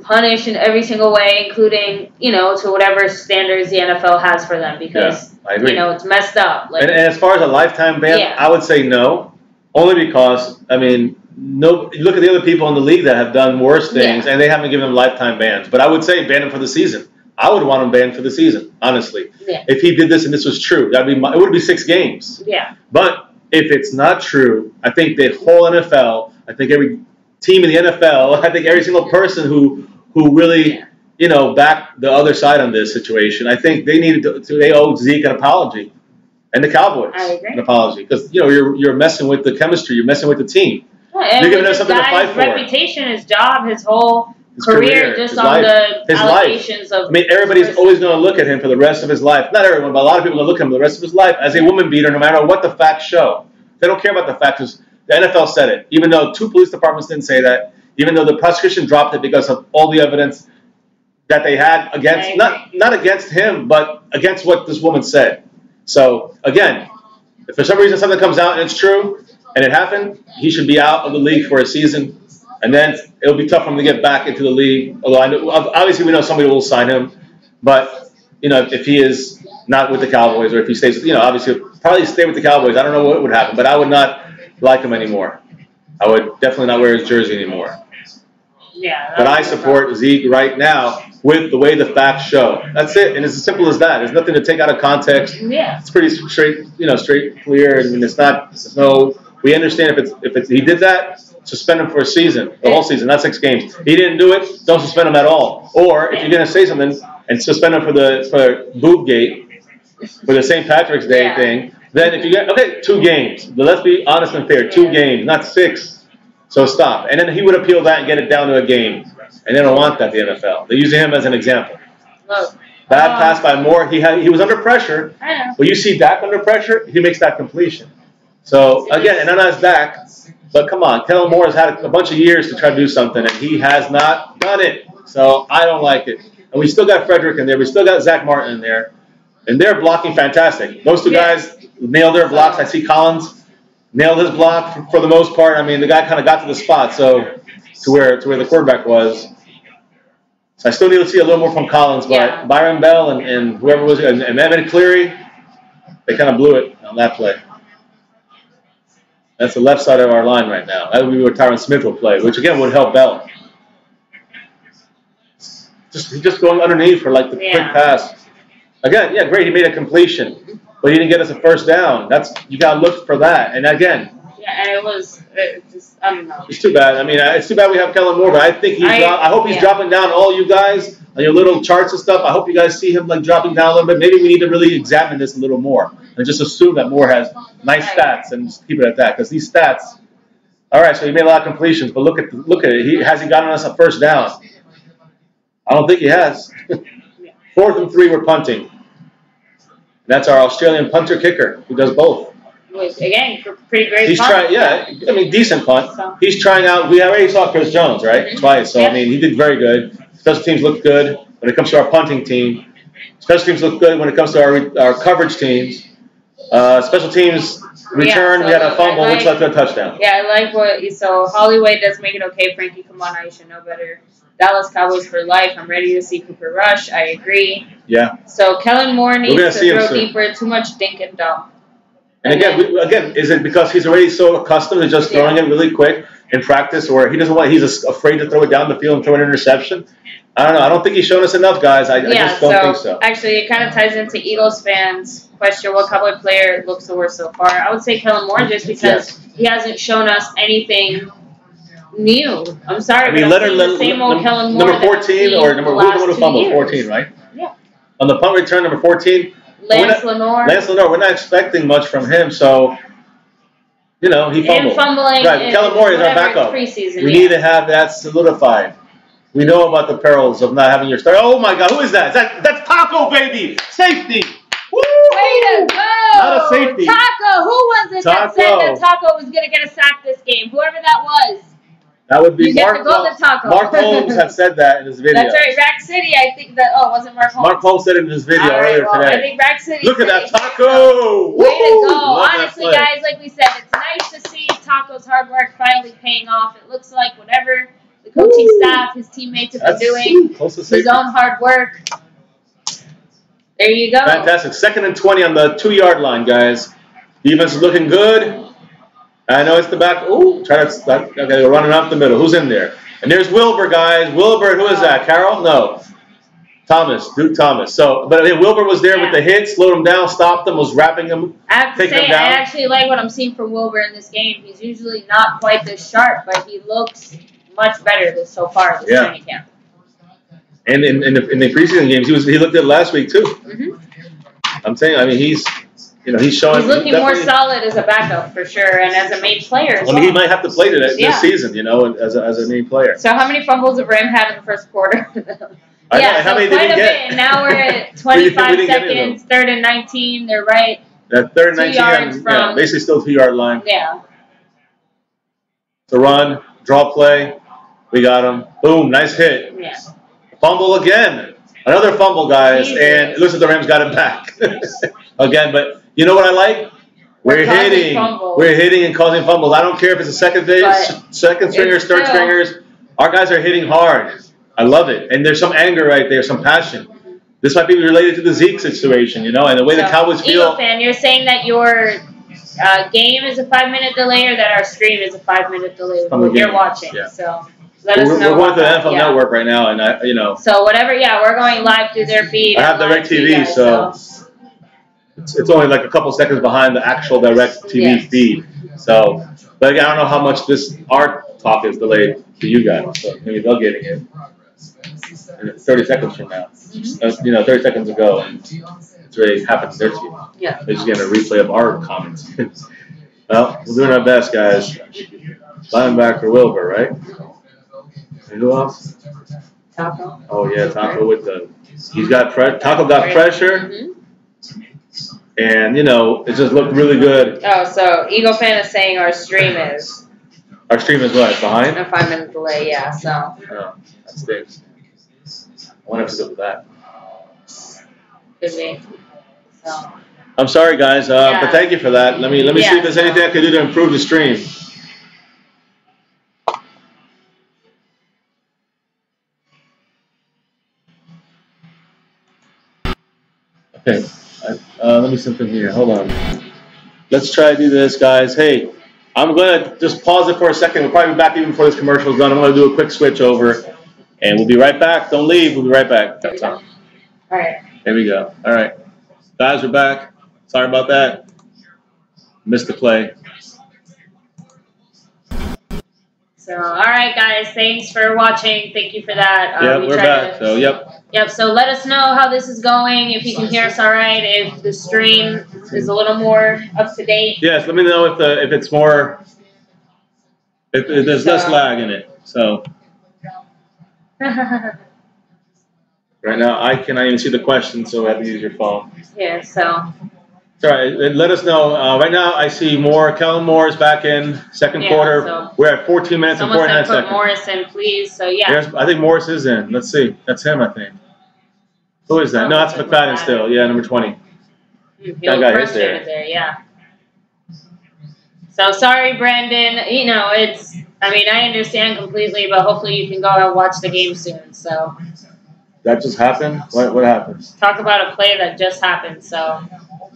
punished in every single way, including, to whatever standards the NFL has for them. Because, I agree. It's messed up. Like, and as far as a lifetime ban, I would say no. Only because, you look at the other people in the league that have done worse things, and they haven't given them lifetime bans. But I would say ban him for the season. I would want him banned for the season, honestly. Yeah. If he did this and this was true, it would be 6 games. Yeah. But if it's not true, I think the whole NFL, I think every team in the NFL, I think every single person who really, backed the other side on this situation, I think they owe Zeke an apology, and the Cowboys an apology, because you're messing with the chemistry, you're messing with the team. Well, you're giving them something to fight for. His reputation, his job, his whole career, just on the allegations of. Everybody's always going to look at him for the rest of his life. Not everyone, but a lot of people are going to look at him for the rest of his life as a woman beater, no matter what the facts show. They don't care about the facts. The NFL said it, even though 2 police departments didn't say that, even though the prosecution dropped it because of all the evidence that they had against, not against him, but against what this woman said. So, again, if for some reason something comes out and it's true, and it happened, he should be out of the league for a season, and then it'll be tough for him to get back into the league. Although obviously we know somebody will sign him, but if he is not with the Cowboys, or if he stays, obviously he'll probably stay with the Cowboys. I don't know what would happen, but I would not like him anymore. I would definitely not wear his jersey anymore. Yeah. But I support Zeke right now with the way the facts show. That's it, and it's as simple as that. There's nothing to take out of context. Yeah. It's pretty straight, straight, clear, and it's not. There's no. We understand if he did that, suspend him for a season, the whole season, not 6 games. He didn't do it, don't suspend him at all. Or if you're going to say something and suspend him for Boobgate, for the St. Patrick's Day thing, then if you get 2 games. But let's be honest and fair, 2 games, not 6. So stop. And then he would appeal that and get it down to a game. And they don't want that, the NFL. They're using him as an example. Look, Bad pass by Moore. He was under pressure. I know. But you see Dak under pressure, he makes that completion. So, again, and I'm not Dak, but come on. Kellen Moore has had a bunch of years to try to do something, and he has not done it. So, I don't like it. And we still got Frederick in there. We still got Zach Martin in there. And they're blocking fantastic. Those 2 guys nailed their blocks. I see Collins nailed his block for the most part. I mean, the guy kind of got to the spot, to where the quarterback was. So I still need to see a little more from Collins, but Byron Bell and whoever was and Evan Cleary, they kind of blew it on that play. That's the left side of our line right now. That would be where Tyron Smith will play, which again would help Bell. He's just going underneath for like the quick pass. Again, yeah, great. He made a completion, but he didn't get us a first down. You got to look for that. And again, yeah, and it just I don't know. It's too bad. I mean, it's too bad we have Kellen Moore, but I think I hope he's dropping down. All you guys on your little charts and stuff. I hope you guys see him like dropping down a little bit. Maybe we need to really examine this a little more and just assume that Moore has nice stats and just keep it at that, because these stats. All right, so he made a lot of completions, but look at it. Has he gotten us a first down? I don't think he has. 4th and 3, we're punting. That's our Australian punter kicker who does both. Again, pretty great. He's trying, I mean, decent punt. So. He's trying out. We already saw Chris Jones, right? Twice. So I mean, he did very good. Special teams look good when it comes to our punting team. Special teams look good when it comes to our coverage teams. Special teams return. So we had a fumble, which led to a touchdown. Yeah, I like what. So Hollywood does make it okay. Frankie, come on, now you should know better. Dallas Cowboys for life. I'm ready to see Cooper Rush. I agree. Yeah. So Kellen Moore needs to throw deeper. Too much dink and dump. And again, is it because he's already so accustomed to just throwing it really quick in practice, or he's afraid to throw it down the field and throw an interception? I don't know. I don't think he's shown us enough, guys. I just don't think so. Actually, it kind of ties into Eagles fans' question: what Cowboy player looks the worst so far? I would say Kellen Moore, just because he hasn't shown us anything new. I'm sorry, but I'm seeing the same old Kellen Moore. Number 14 or number who fumbled? 14, right? Yeah. On the punt return, number 14. Lance Lenore, we're not expecting much from him, so, he fumbled. And fumbling. Right, Kellen Moore is our backup. Preseason, we need to have that solidified. We know about the perils of not having your start. Oh, my God, who is that? That's Taco, baby! Safety! Woo! Way to go! Not a safety. Taco! Who was it that said that Taco was going to get a sack this game? Whoever that was. That would be you Mark. Get to go to Taco. Mark Holmes had said that in his video. That's right, Rack City. I think that. Oh, wasn't Mark Holmes? Mark Holmes said it in his video earlier today. I think Rack City. Look at that Taco! Way to go! Honestly, guys, like we said, it's nice to see Taco's hard work finally paying off. It looks like whatever the coaching staff, his teammates have been doing, his own hard work. There you go. Fantastic. 2nd and 20 on the 2-yard line, guys. Defense is looking good. I know it's the back. Ooh, okay, running up the middle. Who's in there? And there's Wilbur, guys. Wilbur, who is that? Carroll? No. Thomas, Duke Thomas. So, but Wilbur was there with the hit, slowed him down, stopped him, was wrapping him, I have to say, I actually like what I'm seeing from Wilbur in this game. He's usually not quite this sharp, but he looks much better so far this training camp. And in the preseason games, he looked good last week too. I'm saying, I mean, he's showing. He's looking more solid as a backup for sure, and as a main player as well. He might have to play this season, as a main player. So how many fumbles have Ram had in the first quarter? How many did he get? And now we're at 25 seconds, 3rd and 19. They're right. That 3rd and 19, 2 yards from basically still 2-yard line. Yeah. To run, draw play. We got him. Boom, nice hit. Yeah. Fumble again. Another fumble, guys. Jesus. And it looks like the Rams got him back. Again, but you know what I like? We're hitting. We're hitting and causing fumbles. I don't care if it's a second stringers, third stringers. Our guys are hitting hard. I love it. And there's some anger right there, some passion. This might be related to the Zeke situation, and the way the Cowboys feel. Eagle fan, you're saying that your game is a 5-minute delay, or that our stream is a 5-minute delay when you're watching. Yeah. So let us know. We're going to the NFL Network right now, and So whatever, we're going live through their feed. I have Direct TV, so it's only like a couple seconds behind the actual Direct TV feed. So, but again, I don't know how much our talk is delayed to you guys. So maybe they're getting it 30 seconds from now. 30 seconds ago, and it's already happened to their team. Yeah. They're just getting a replay of our comments. Well, we're doing our best, guys. Linebacker Wilbur, right? And who else? Taco. Oh yeah, Taco with Taco got pressure, and it just looked really good. Oh, so Eagle fan is saying our stream is what, behind? A 5-minute delay, yeah. So. Oh, that stinks. I want to go with that. Could be. So. I'm sorry, guys, but thank you for that. Let me see if there's anything I can do to improve the stream. Okay, let me see something here. Hold on. Let's try to do this, guys. Hey, I'm going to just pause it for a second. We'll probably be back even before this commercial is done. I'm going to do a quick switch over, and we'll be right back. Don't leave. We'll be right back. All right. There we go. All right. Guys, we're back. Sorry about that. Missed the play. So, all right, guys. Thanks for watching. Thank you for that. We're back. So, Yep. So let us know how this is going. If you can hear us all right. If the stream is a little more up to date. Yes. Let me know if it's more. If there's less lag in it. So. Right now, I cannot even see the question, so I have to use your phone. Yeah. So. All right, let us know. Right now, I see Kellen Moore is back in second quarter. So we're at 14 minutes and 49 seconds. Put Morris in, please. So, yeah. I think Morris is in. Let's see. That's him, I think. Who is that? No, that's McFadden still. Yeah, number 20. That guy is there. Yeah. So, sorry, Brandon. You know, I understand completely, but hopefully you can go and watch the game soon. So. That just happened? What happened? Talk about a play that just happened, so.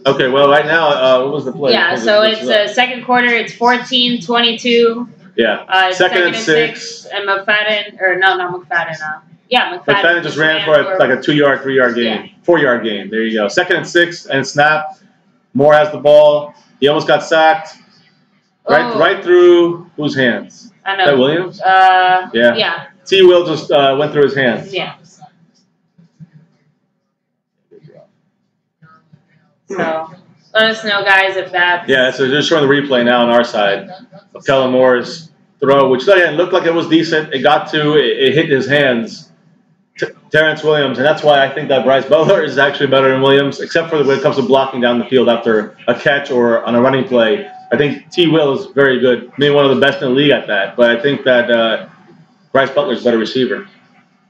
Okay, well, right now, what was the play? Yeah, so it's second quarter. It's 14-22. Yeah. Second and 6. And McFadden, or no, not McFadden. McFadden just ran for like a 2-yard, 3-yard gain. 4-yard gain. There you go. Second and 6 and snap. Moore has the ball. He almost got sacked. Right through whose hands? I know. Is that Williams? Yeah. T. Will just went through his hands. Yeah. So let us know, guys, if that's... Yeah, so just showing the replay now on our side of Kellen Moore's throw, which again looked like it was decent. It hit his hands, Terrence Williams, and that's why I think that Bryce Butler is actually better than Williams, except for when it comes to blocking down the field after a catch or on a running play. I think T. Will is very good, maybe one of the best in the league at that. But I think that Bryce Butler is a better receiver,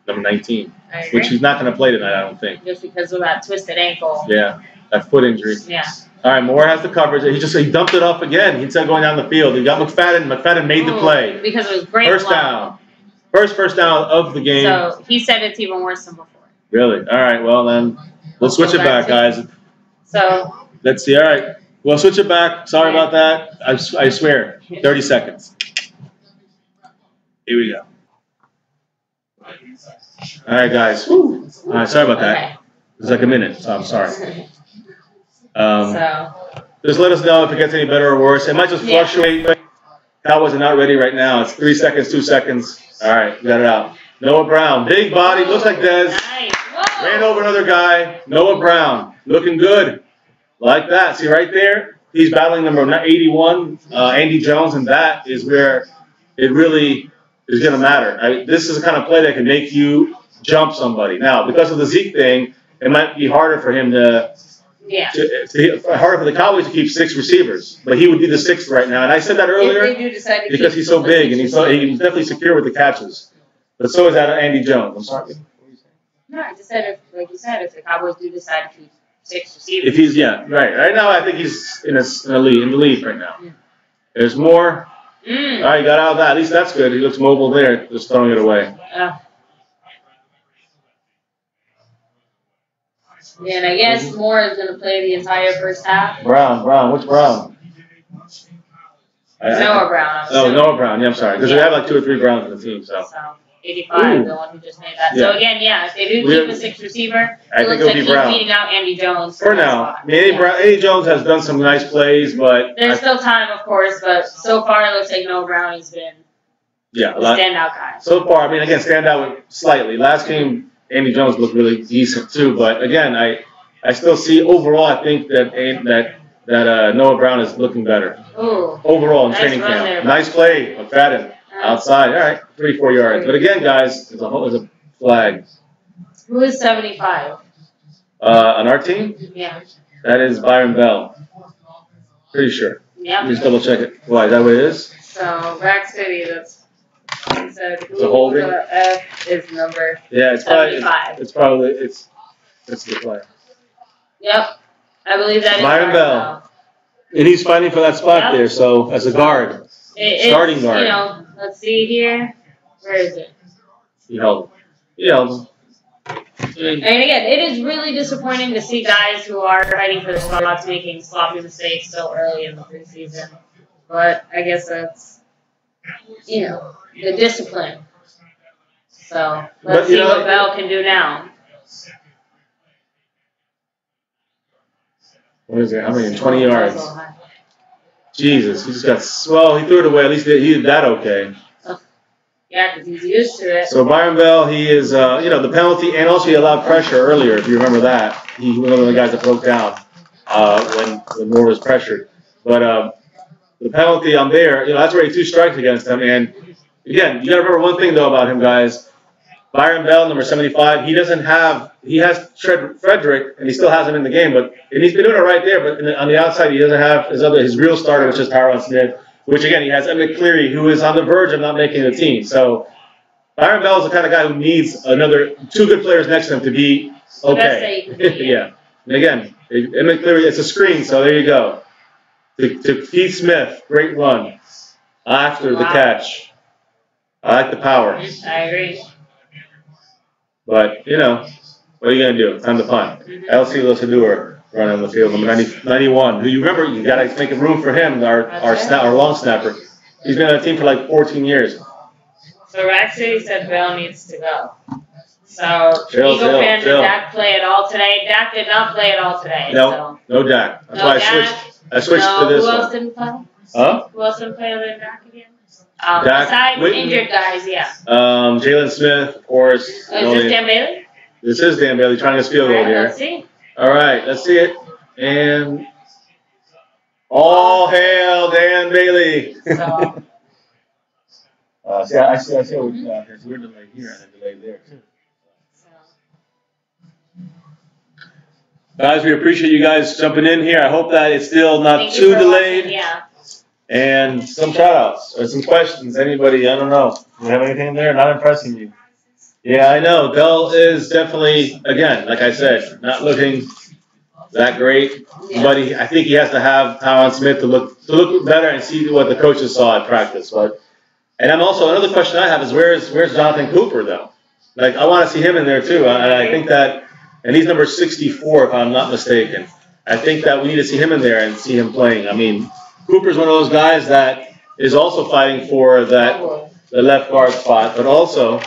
number 19, which he's not going to play tonight, I don't think. Just because of that twisted ankle. Yeah. That foot injury. Yeah. All right, Moore has the coverage. He dumped it off again. Instead of going down the field, he got McFadden. McFadden made the play. Because it was great. First down. First down of the game. So he said it's even worse than before. Really? All right. Well then, we'll switch it back, guys. So. Let's see. All right. We'll switch it back. Sorry about that. I swear. 30 seconds. Here we go. All right, guys. All right. Sorry about that. Okay. It's like a minute, so I'm sorry. So. Just let us know if it gets any better or worse. It might just fluctuate. Cowboys are not ready right now. It's 3 seconds, 2 seconds. All right, we got it out. Noah Brown, big body, looks like Dez. Nice. Ran over another guy. Noah Brown, looking good. Like that. See right there? He's battling number 81, Andy Jones, and that is where it really is going to matter. This is the kind of play that can make you jump somebody. Now, because of the Zeke thing, it might be harder for him harder for the Cowboys to keep 6 receivers. But he would be the 6th right now. And I said that earlier because he's so big and he's definitely secure with the catches. But so is that Andy Jones. I'm sorry. No, I just said, like you said, if the Cowboys do decide to keep 6 receivers. If he's, right now I think he's in the lead right now. Yeah. There's more. All right, he got out of that. At least that's good. He looks mobile there, just throwing it away. Yeah, and I guess Moore is going to play the entire first half. Brown. Which Brown? Noah Brown. Noah Brown. Yeah, I'm sorry. Because we have like 2 or 3 Browns in the team. So 85, the one who just made that. So again, if they do keep a 6th receiver, it looks like he's beating out Andy Jones. For now. Andy Jones has done some nice plays, but... There's still time, of course, but so far it looks like Noah Brown has been the standout guy. So far, again, stand out slightly. Last game... Andy Jones looked really decent too, but again, I still see overall. I think that Noah Brown is looking better. Ooh, overall in training camp. Nice play, McFadden outside. All right, 3-4 yards. But again, guys, there's a flag. Who is 75? On our team? Yeah. That is Byron Bell. Pretty sure. Yeah. Just double check it. Why? Is that what it is? So Rack City. That's. It's a holding. F is number. Yeah, it's 75. It's the play. Yep, I believe that is Byron Bell. And he's fighting for that spot there. So as a guard, starting guard. Let's see here. Where is it? He held. And again, it is really disappointing to see guys who are fighting for the spots making sloppy mistakes so early in the preseason. But I guess that's, the discipline. So let's see what Bell can do now. What is it? How many? 20 yards. Jesus, he just got, well, he threw it away. At least he did that okay. Yeah, because he's used to it. So Byron Bell, he is, the penalty, and also he allowed pressure earlier, if you remember that. He was one of the guys that broke down when Moore was pressured. But the penalty on there, that's already 2 strikes against him. And again, you got to remember one thing, though, about him, guys. Byron Bell, number 75, he has Frederick, and he still has him in the game, and he's been doing it right there, but on the outside, he doesn't have his real starter, which is Tyron Smith, which, again, he has Emmett Cleary, who is on the verge of not making the team. So Byron Bell is the kind of guy who needs 2 good players next to him to be okay. Yeah. And again, Emmett Cleary, it's a screen, so there you go. To Keith Smith, great run after the catch. I like the power. I agree. But, what are you going to do? Time to punt. LC Losador running on the field, number 91. Who you remember, you got to make room for him, our long snapper. He's been on the team for like 14 years. So Rack City said Bell needs to go. So Eagle fans, did Dak play at all today? Dak did not play at all today. No, no Dak. That's why I switched to this one. Who else didn't play? Huh? Who else didn't play other than Dak again? Besides injured guys, yeah. Jalen Smith, of course. Is this Dan Bailey? This is Dan Bailey trying his field goal here. Let's see. All right, let's see it. And all hail Dan Bailey. So. I see. There's a weird delay here and a delay there too. Guys, we appreciate you guys jumping in here. I hope that it's still not too delayed. Watching, yeah. And some shout-outs or some questions. Anybody, I don't know. Do you have anything there? Not impressing you. Yeah, I know. Bell is definitely, again, like I said, not looking that great. Yeah. But I think he has to have Tyron Smith to look better and see what the coaches saw at practice. And I'm also, another question I have is where's Jonathan Cooper, though? Like, I want to see him in there, too. I think that, and he's number 64, if I'm not mistaken. I think that we need to see him in there and see him playing. I mean, Cooper's one of those guys that is also fighting for the left guard spot, but also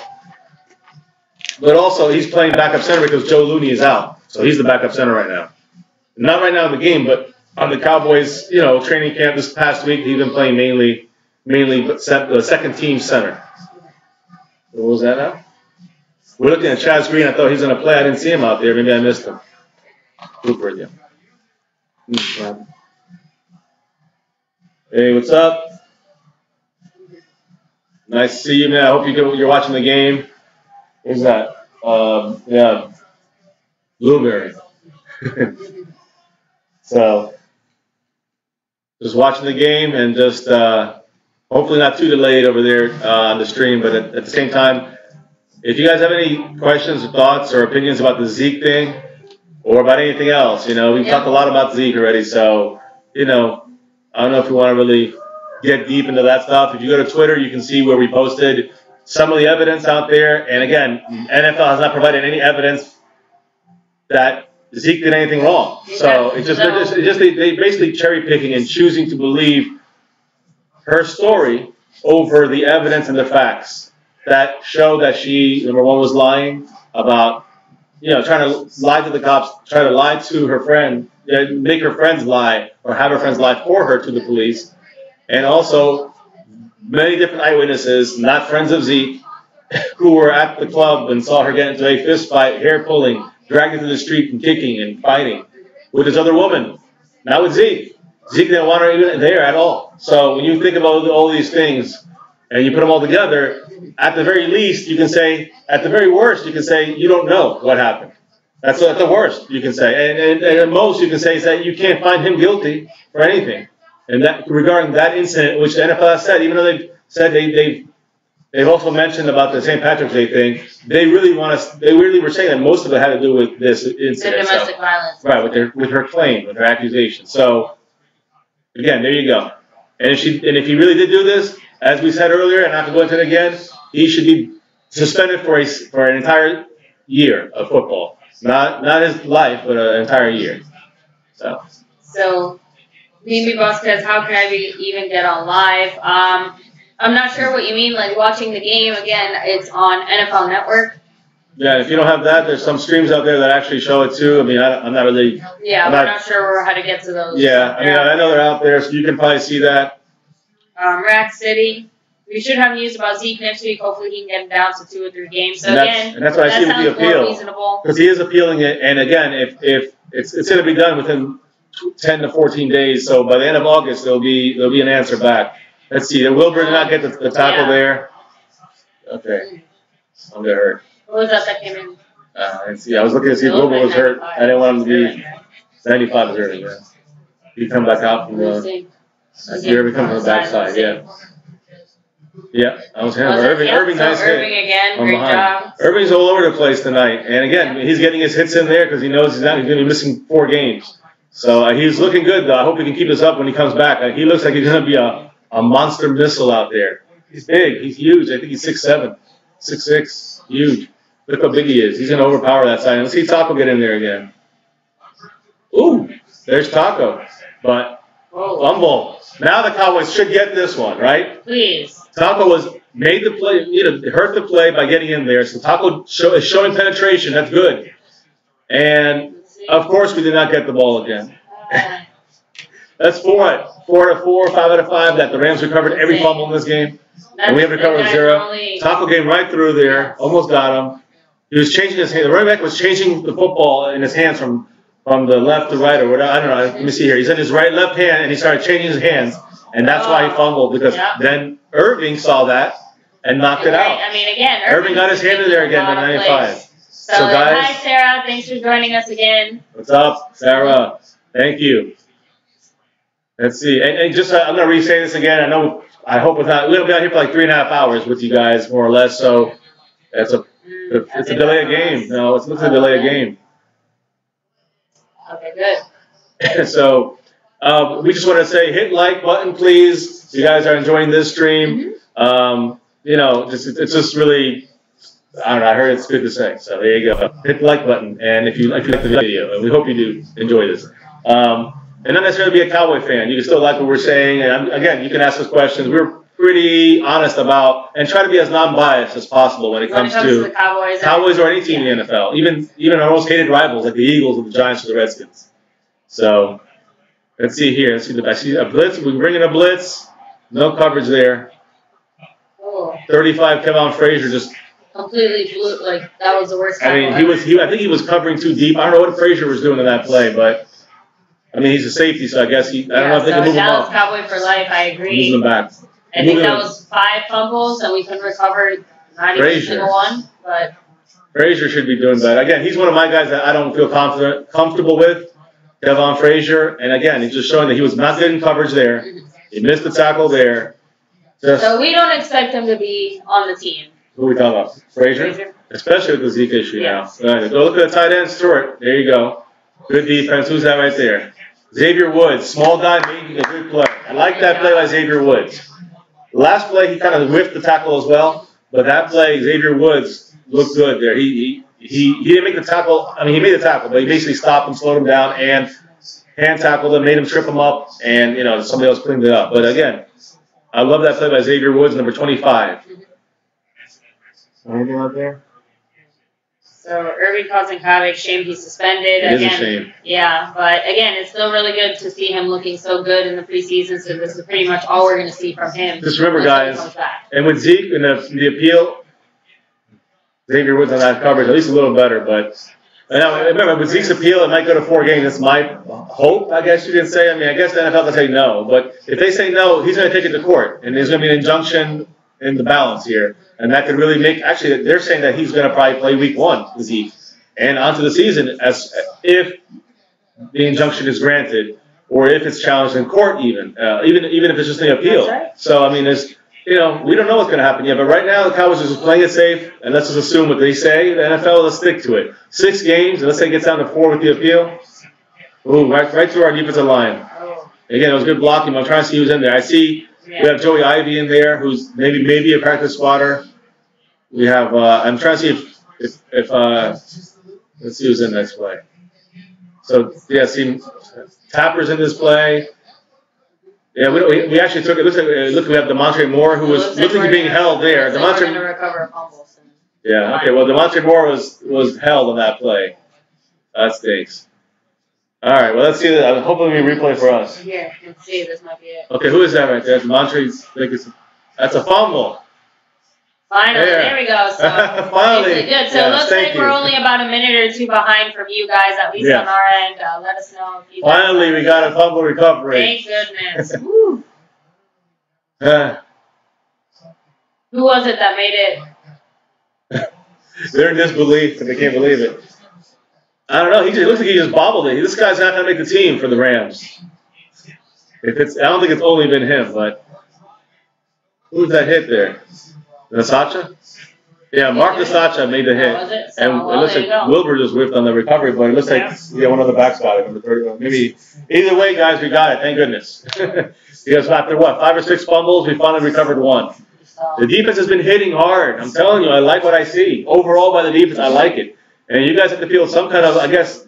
he's playing backup center because Joe Looney is out. So he's the backup center right now. Not right now in the game, but on the Cowboys, training camp this past week, he's been playing mainly the second team center. What was that now? We're looking at Chaz Green. I thought he was going to play. I didn't see him out there. Maybe I missed him. Cooper, yeah. Hey, what's up? Nice to see you, man. I hope you're watching the game. Who's that? Yeah, Blueberry. So, just watching the game and just hopefully not too delayed over there on the stream. But at the same time, if you guys have any questions or thoughts or opinions about the Zeke thing or about anything else, we've talked a lot about Zeke already. So, I don't know if you want to really get deep into that stuff. If you go to Twitter, you can see where we posted some of the evidence out there. And again, NFL has not provided any evidence that Zeke did anything wrong. So they basically cherry picking and choosing to believe her story over the evidence and the facts that show that she, number one, was lying about, trying to lie to the cops, try to lie to her friend, make her friends lie or have her friends lie for her to the police. And also many different eyewitnesses, not friends of Zeke, who were at the club and saw her get into a fist fight, hair pulling, dragged into the street and kicking and fighting with this other woman, not with Zeke. Zeke didn't want her even there at all. So when you think about all these things and you put them all together, at the very least, you can say, at the very worst, you can say you don't know what happened. That's at the worst, you can say. And at most, you can say is that you can't find him guilty for anything. And that regarding that incident, which the NFL has said, even though they've said they've also mentioned about the St. Patrick's Day thing, they really were saying that most of it had to do with this incident. The domestic violence. Right, with her claim, with her accusation. So again, there you go. And if he really did do this, as we said earlier, and not to go into it again, he should be suspended for an entire year of football. Not his life, but an entire year. So Mimi Vasquez, how can I even get on live? I'm not sure what you mean, like watching the game. Again, it's on NFL Network. Yeah, if you don't have that, there's some streams out there that actually show it too. I mean, I'm not really. Yeah, we're not sure how to get to those. Yeah, I mean, I know they're out there, so you can probably see that. Rack City. We should have news about Zeke next week. Hopefully, he can get him down to 2 or 3 games. So and that's what I see with the appeal. Because he is appealing it, and again, if it's going to be done within 10 to 14 days, so by the end of August, there'll be an answer back. Let's see. Wilbur did not get the tackle there. Okay, I'm gonna hurt. What was that came in? Let's see. I was looking to see if Wilbur was hurt. I didn't want him to be 95 is hurting. Yeah. He come back out from the. I see Irving come from the backside. Yeah. Yeah, that was him. Irving, nice hit. Irving again, great job. Irving's all over the place tonight, and again, he's getting his hits in there because he knows he's going to be missing 4 games. So he's looking good, though. I hope he can keep this up when he comes back. He looks like he's going to be a monster missile out there. He's big. He's huge. I think he's 6'7", 6'6", huge. Look how big he is. He's going to overpower that side. Let's see Taco get in there again. Ooh, there's Taco. But fumble. Now the Cowboys should get this one, right? Please. Taco made the play, hurt the play by getting in there. So Taco is showing penetration. That's good. And of course, we did not get the ball again. That's 4 out of 4, 5 out of 5 that the Rams recovered every fumble in this game. And we have recovered 0. Taco came right through there, almost got him. He was changing his hand. The running back was changing the football in his hands from the left to right or whatever. I don't know. Let me see here. He's in his left hand, and he started changing his hands. And that's why he fumbled, because then Irving saw that and knocked it out. I mean, again, Irving got his hand in there again in 95. So guys, hi, Sarah. Thanks for joining us again. What's up, Sarah? Thank you. Let's see. And just, I'm going to re-say this again. I hope it's not. We'll be out here for like 3.5 hours with you guys, more or less. So it's a delay of game. No, it's looks like a delay of game. Okay, good. So. We just want to say, hit like button, please. You guys are enjoying this stream. It's just really, I don't know. I heard it's good to say. So there you go. Hit the like button, and if you like the video, and we hope you do enjoy this. And not necessarily be a Cowboy fan. You can still like what we're saying, and again, you can ask us questions. We're pretty honest about and try to be as non-biased as possible when it comes to the Cowboys or any team in the NFL, even our most hated rivals like the Eagles or the Giants or the Redskins. So. Let's see here. I see a blitz. We're bringing a blitz. No coverage there. 35. Kevon Frazier just completely flew. Like that was the worst. I mean, I think he was covering too deep. I don't know what Frazier was doing in that play, but I mean, he's a safety, so I guess I don't know if they can move him Dallas up. Cowboy for life. I agree. Move him back. I think that was 5 fumbles, and we couldn't recover not even a single one. But Frazier should be doing better. Again, he's one of my guys that I don't feel comfortable with. Kevon Frazier, and again, he's just showing that he was not getting coverage there. He missed the tackle there. So we don't expect him to be on the team. Who are we talking about? Frazier? Especially with the Zeke issue now. Right, go look at the tight end, Stewart. There you go. Good defense. Who's that right there? Xavier Woods. Small guy making a good play. I like that play by Xavier Woods. Last play, he kind of whiffed the tackle as well, but that play, Xavier Woods looked good there. He didn't make the tackle. I mean, he made the tackle, but he basically stopped him, slowed him down, and hand tackled him, made him trip him up, and, somebody else cleaned it up. But, again, I love that play by Xavier Woods, number 25. Anything out there? So, Irving causing havoc. Shame he's suspended. It is a shame. Yeah, but, again, it's still really good to see him looking so good in the preseason, so this is pretty much all we're going to see from him. Just remember, guys, and with Zeke in the appeal, Xavier Woods on that coverage, at least a little better. But remember, with Zeke's appeal, it might go to 4 games. That's my hope, I guess you could say. I mean, I guess the NFL can say no. But if they say no, he's going to take it to court. And there's going to be an injunction in the balance here. And that could really make – actually, they're saying that he's going to probably play week 1, Zeke, and onto the season if the injunction is granted or if it's challenged in court even if it's just an appeal. That's right. So, I mean, we don't know what's going to happen yet, but right now the Cowboys are just playing it safe, and let's just assume what they say. The NFL, let's stick to it. 6 games, and let's say it gets down to 4 with the appeal. Ooh, right through our defensive line. Again, it was good blocking. I'm trying to see who's in there. I see we have Joey Ivy in there, who's maybe a practice squatter. We have. I'm trying to see if let's see who's in next play. So yeah, see Tapper's in this play. Yeah, we actually took it. Looks like we have DeMontre Moore, who looks like he's being held there. We're going to recover a fumble soon. Yeah. Okay. Well, DeMontre Moore was held on that play. That stinks. All right. Well, let's see that. Hopefully, we replay for us. Here, you can see this might be it. Okay. Who is that right there? DeMontre's. That's a fumble. Finally, there we go. So finally, good. So it looks like we're only about a minute or two behind from you guys, at least on our end. Let us know if you. Finally, we got a fumble recovery. Thank goodness. Woo. Who was it that made it? They're in disbelief, and they can't believe it. I don't know. It looks like he just bobbled it. This guy's not going to make the team for the Rams. I don't think it's only been him, but who's that hit there? Nasacha? Yeah, Mark Nasacha made the hit. And it looks like Wilbur just whiffed on the recovery, but it looks like one of the backs got it. Number 31. Maybe either way, guys, we got it. Thank goodness. Because after 5 or 6 fumbles, we finally recovered 1. The defense has been hitting hard. I'm telling you, I like what I see. Overall, by the defense, I like it. And you guys have to feel some kind of, I guess,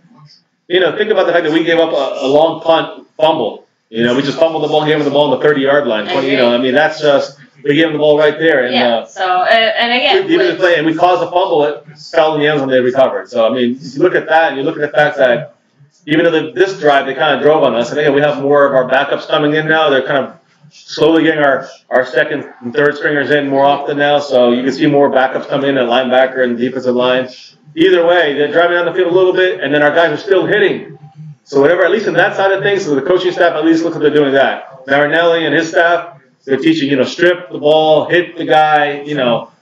think about the fact that we gave up a long punt fumble. We just fumbled the ball, gave him the ball on the 30-yard line. 20, that's just. We gave him the ball right there, and and again, and we caused a fumble. It fell in the end zone. They recovered. So if you look at that, and you look at the fact that even though this drive they kind of drove on us, I think we have more of our backups coming in now. They're kind of slowly getting our second and third stringers in more often now. So you can see more backups come in at linebacker and defensive line. Either way, they're driving down the field a little bit, and then our guys are still hitting. So whatever, at least in that side of things, so the coaching staff at least looks like they're doing that. Marinelli and his staff. They're teaching, strip the ball, hit the guy,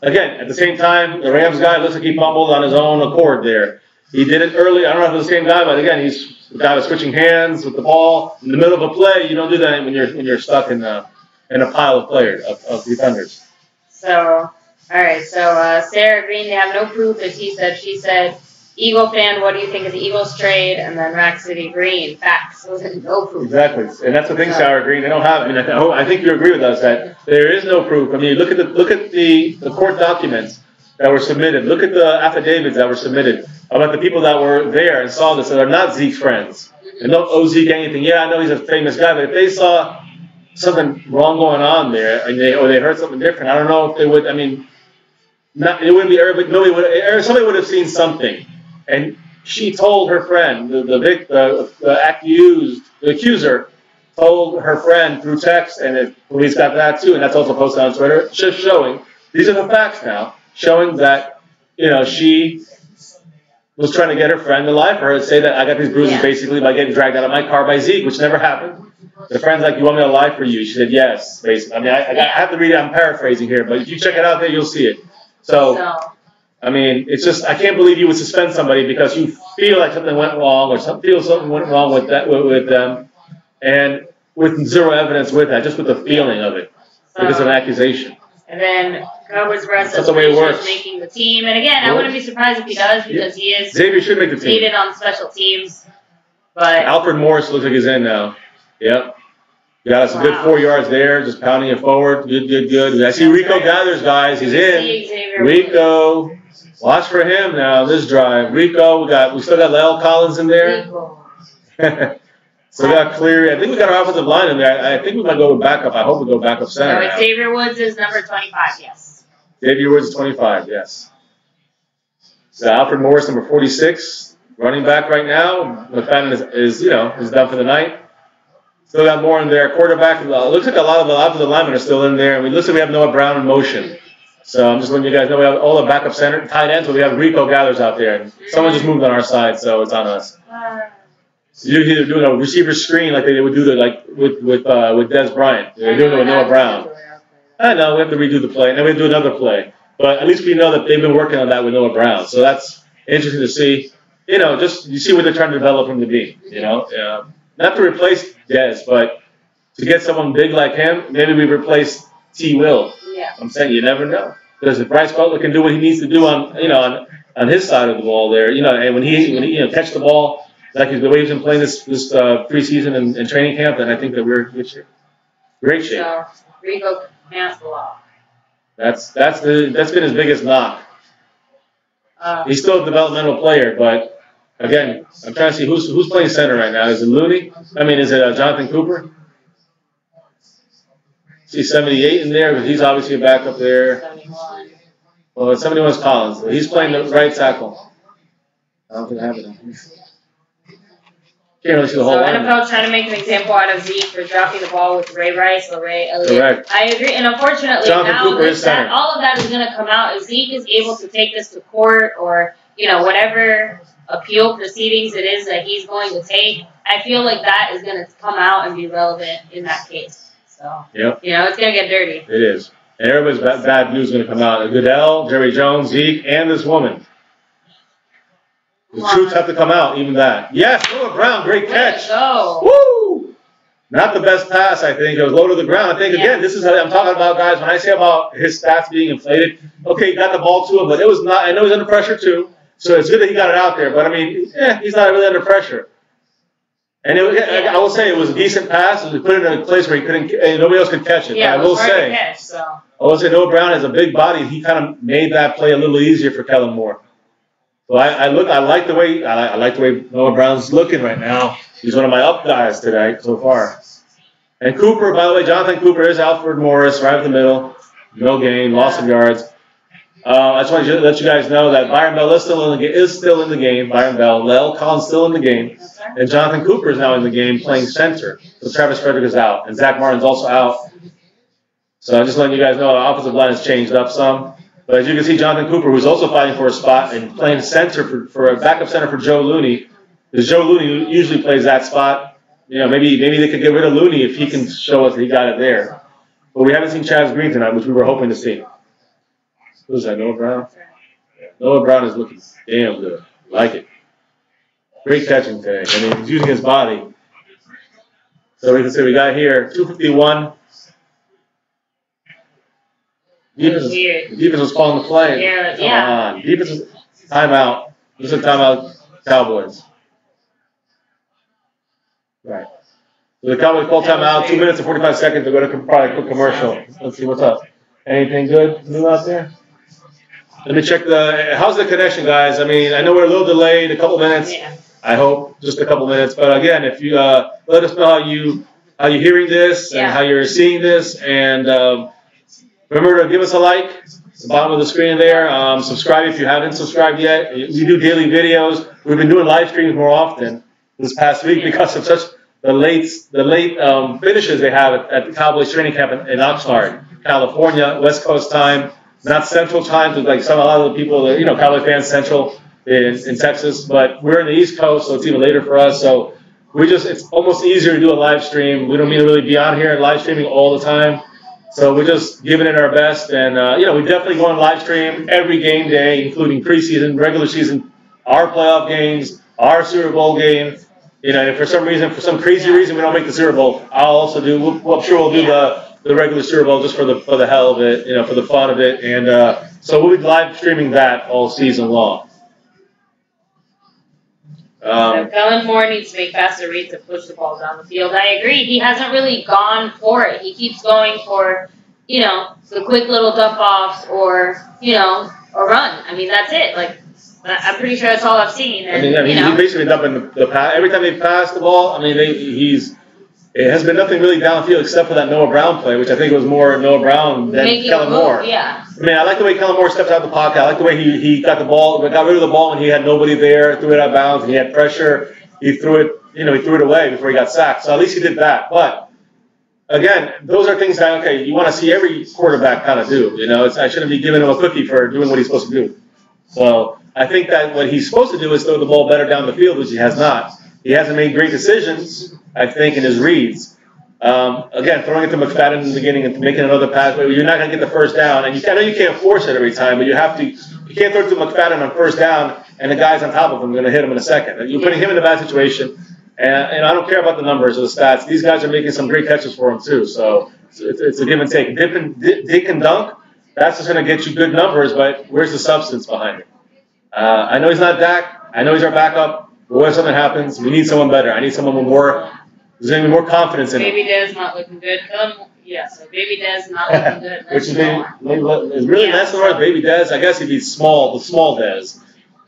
Again, at the same time, the Rams guy looks like he fumbled on his own accord there. He did it early. I don't know if it was the same guy, but again, he's the guy was switching hands with the ball in the middle of a play. You don't do that when you're stuck in a pile of players of defenders. So, all right. So Sarah Green, they have no proof, as he said. She said, Eagle fan, what do you think of the Eagles trade? And then Rack City Green, facts. No proof. Exactly, and that's the thing, Sarah Green. They don't have. I think you agree with us that there is no proof. Look at the court documents that were submitted. Look at the affidavits that were submitted about the people that were there and saw this that are not Zeke's friends and don't owe Zeke anything. Yeah, I know he's a famous guy, but if they saw something wrong going on there and they heard something different, I don't know if they would. It wouldn't be Eric, but somebody would have seen something. And she told her friend, the accuser, told her friend through text, and the police got that too, and that's also posted on Twitter, just showing, these are the facts now, showing that, she was trying to get her friend to lie for her and say that I got these bruises basically by getting dragged out of my car by Zeke, which never happened. The friend's like, you want me to lie for you? She said, yes, basically. I have to read it, I'm paraphrasing here, but if you check it out there, you'll see it. So it's just, I can't believe you would suspend somebody because you feel like something went wrong or something went wrong with them, and with zero evidence with that, just with the feeling of it, because of an accusation. And then Cowboys rest that's the way it works. Making the team. And again, I wouldn't be surprised if he does because he is Xavier should make the team. Needed on special teams. But Alfred Morris looks like he's in now. Yep. Got us a good 4 yards there, just pounding it forward. Good. I see Rico Gathers, guys. He's in. Rico. Watch for him now, this drive. Rico, we still got Lyle Collins in there. So we got Cleary. I think we got our offensive line in there. I think we might go with backup. I hope we go backup center. So Xavier Woods is number 25, yes. Xavier Woods is 25, yes. So Alfred Morris, number 46, running back right now. McFadden is done for the night. Still got more in there. Quarterback, it looks like a lot of the offensive linemen are still in there. And we have Noah Brown in motion. So I'm just letting you guys know we have all the backup center tight ends, but we have Rico Gathers out there. And someone just moved on our side, so it's on us. You're either doing a receiver screen like they would do with Des Bryant. They're doing it with Noah Brown. I know, we have to redo the play, and then we have to do another play. But at least we know that they've been working on that with Noah Brown. So that's interesting to see. Just you see what they're trying to develop him to be. Not to replace Des, but to get someone big like him, maybe we replace T. Will. Yeah. I'm saying you never know. Because if Bryce Butler can do what he needs to do on his side of the ball there, and when he catch the ball like the way he's been playing this preseason and training camp, then I think that we're in good shape. Great shape. So Rico can't block. That's been his biggest knock. He's still a developmental player, but again, I'm trying to see who's playing center right now. Is it Looney? Is it Jonathan Cooper? See 78 in there, but he's obviously a backup there. 71. Well, 71 is Collins. He's playing the right tackle. I don't think I have it. Can't really see the whole So line. NFL trying to make an example out of Zeke for dropping the ball with Ray Rice or Ray Elliott. Correct. I agree, and unfortunately Jonathan now Cooper is center. all of that is going to come out. If Zeke is able to take this to court or whatever appeal proceedings it is that he's going to take, I feel like that is going to come out and be relevant in that case. So yep. It's going to get dirty. It is, and everybody's bad news is going to come out. Goodell, Jerry Jones, Zeke, and this woman. The truths have to come out, even that. Yes, Noah Brown, great catch. Go. Woo! Not the best pass, I think. It was low to the ground. I think, again, this is what I'm talking about, guys. When I say about his stats being inflated, okay, he got the ball to him, but it was not. I know he's under pressure, too. So it's good that he got it out there. But, I mean, he's not really under pressure. And I will say it was a decent pass. And we put it in a place where he couldn't, and nobody else could catch it. Yeah, but I will say, I will say Noah Brown has a big body. He kind of made that play a little easier for Kellen Moore. So I like the way Noah Brown's looking right now. He's one of my up guys today so far. And Cooper, by the way, Jonathan Cooper is Alfred Morris right up the middle. No gain, loss of yards. I just want to let you guys know that Byron Bell is still in the game. Byron Bell, Lel Collins still in the game, and Jonathan Cooper is now in the game playing center. So Travis Frederick is out, and Zach Martin's also out. So I'm just letting you guys know our offensive line has changed up some. But as you can see, Jonathan Cooper, who's also fighting for a spot and playing center for a backup center for Joe Looney, because Joe Looney usually plays that spot. Maybe they could get rid of Looney if he can show us that he got it there. But we haven't seen Chaz Green tonight, which we were hoping to see. Who's that, Noah Brown? Yeah. Noah Brown is looking damn good. Like it. Great catching today. I mean, he's using his body. So we can say we got here 251. Defense was calling the play. Come on. Defense was timeout. This is a timeout, Cowboys. Right. So the Cowboys call timeout, 2 minutes and 45 seconds to go to probably a quick commercial. Let's see what's up. Anything good new out there? Let me check how's the connection, guys? I mean, I know we're a little delayed, a couple minutes. Yeah. I hope just a couple minutes. But again, if you let us know how you're hearing this and how you're seeing this, and remember to give us a like at the bottom of the screen there. Subscribe if you haven't subscribed yet. We do daily videos. We've been doing live streams more often this past week because of such the late finishes they have at the Cowboys training camp in Oxnard, California, West Coast time, not Central time, like a lot of the people that Cowboy fans Central in Texas, but we're in the East Coast, so it's even later for us. So it's almost easier to do a live stream. We don't need to really be on here live streaming all the time. So we're just giving it our best, and we definitely go on live stream every game day, including preseason, regular season, our playoff games, our Super Bowl game. If for some crazy reason we don't make the Super Bowl, I'll also do. I'm sure we'll do the regular Super Bowl just for the hell of it, for the fun of it, and so we'll be live streaming that all season long. Kellen Moore needs to make faster reads to push the ball down the field. I agree. He hasn't really gone for it. He keeps going for, the quick little dump offs or, a run. I mean, that's it. Like, I'm pretty sure that's all I've seen. And, he's basically dumping the pass. Every time they pass the ball, it has been nothing really downfield except for that Noah Brown play, which I think was more Noah Brown than Kellen Moore. Yeah. I like the way Kellen Moore stepped out the pocket. I like the way he got rid of the ball when he had nobody there, threw it out of bounds, and he had pressure. He threw it away before he got sacked. So at least he did that. But again, those are things that you want to see every quarterback kind of do. I shouldn't be giving him a cookie for doing what he's supposed to do. So I think that what he's supposed to do is throw the ball better down the field, which he has not. He hasn't made great decisions, I think, in his reads. Again, throwing it to McFadden in the beginning and making another pass, but you're not going to get the first down. And I know you can't force it every time, but you have to. You can't throw it to McFadden on first down, and the guys on top of him are going to hit him in a second. You're putting him in a bad situation, and I don't care about the numbers or the stats. These guys are making some great catches for him too. So it's a give and take. Dink and dunk. That's just going to get you good numbers, but where's the substance behind it? I know he's not Dak. I know he's our backup. But when something happens, we need someone better. I need someone with there's going to be more confidence in him. Baby Dez not looking good. So Baby Dez not looking good. Which is really less than Baby Dez. I guess he'd be the small Dez.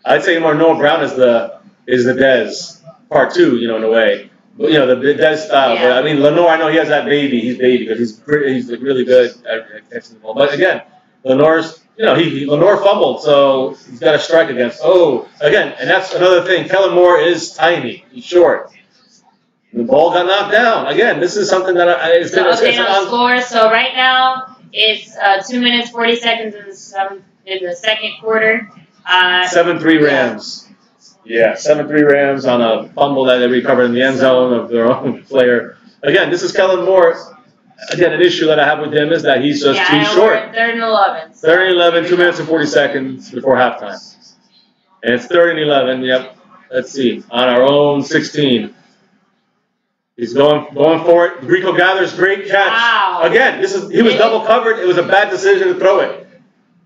I'd say more Noah Brown is the Dez part two, in a way. you know, the dead style. But I mean, Lenore, I know he has that baby. He's baby because he's like really good at catching the ball. But again, Lenore's, you know, Lenore fumbled, so he's got a strike against. Oh, again, and that's another thing. Kellen Moore is tiny. He's short. The ball got knocked down. Again, this is something that it's so update on score. So right now it's 2 minutes 40 seconds in the second quarter. 7-3 Rams. Yeah, 7-3 Rams on a fumble that they recovered in the end zone of their own player. Again, this is Kellen Moore. Again, an issue that I have with him is that he's just too short. 3rd and 11. 3rd and 11, 2 minutes and 40 seconds before halftime. And it's 3rd and 11. Yep. Let's see. On our own 16. He's going for it. Rico gathers, great catch. Wow. Again, he was double covered. It was a bad decision to throw it.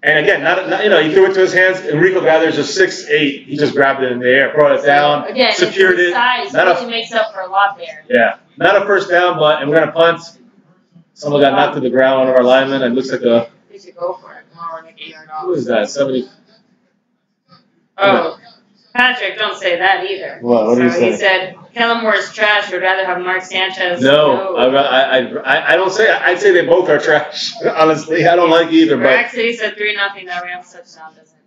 And again, not you know, he threw it to his hands. And Rico gathers just 6'8". He just grabbed it in the air, brought it down, again, secured it. Size really makes up for a lot there. Yeah, not a first down, but and we're gonna punt. Someone got knocked to the ground. One of our linemen. It looks like a. We should go for it. Who is that? 70. Oh. Patrick, don't say that either. What do you say? He said, Kellen Moore is trash. Would rather have Mark Sanchez. No. I don't say. I'd say they both are trash. Honestly, I don't like either. But actually said 3-0. That Rams touchdown doesn't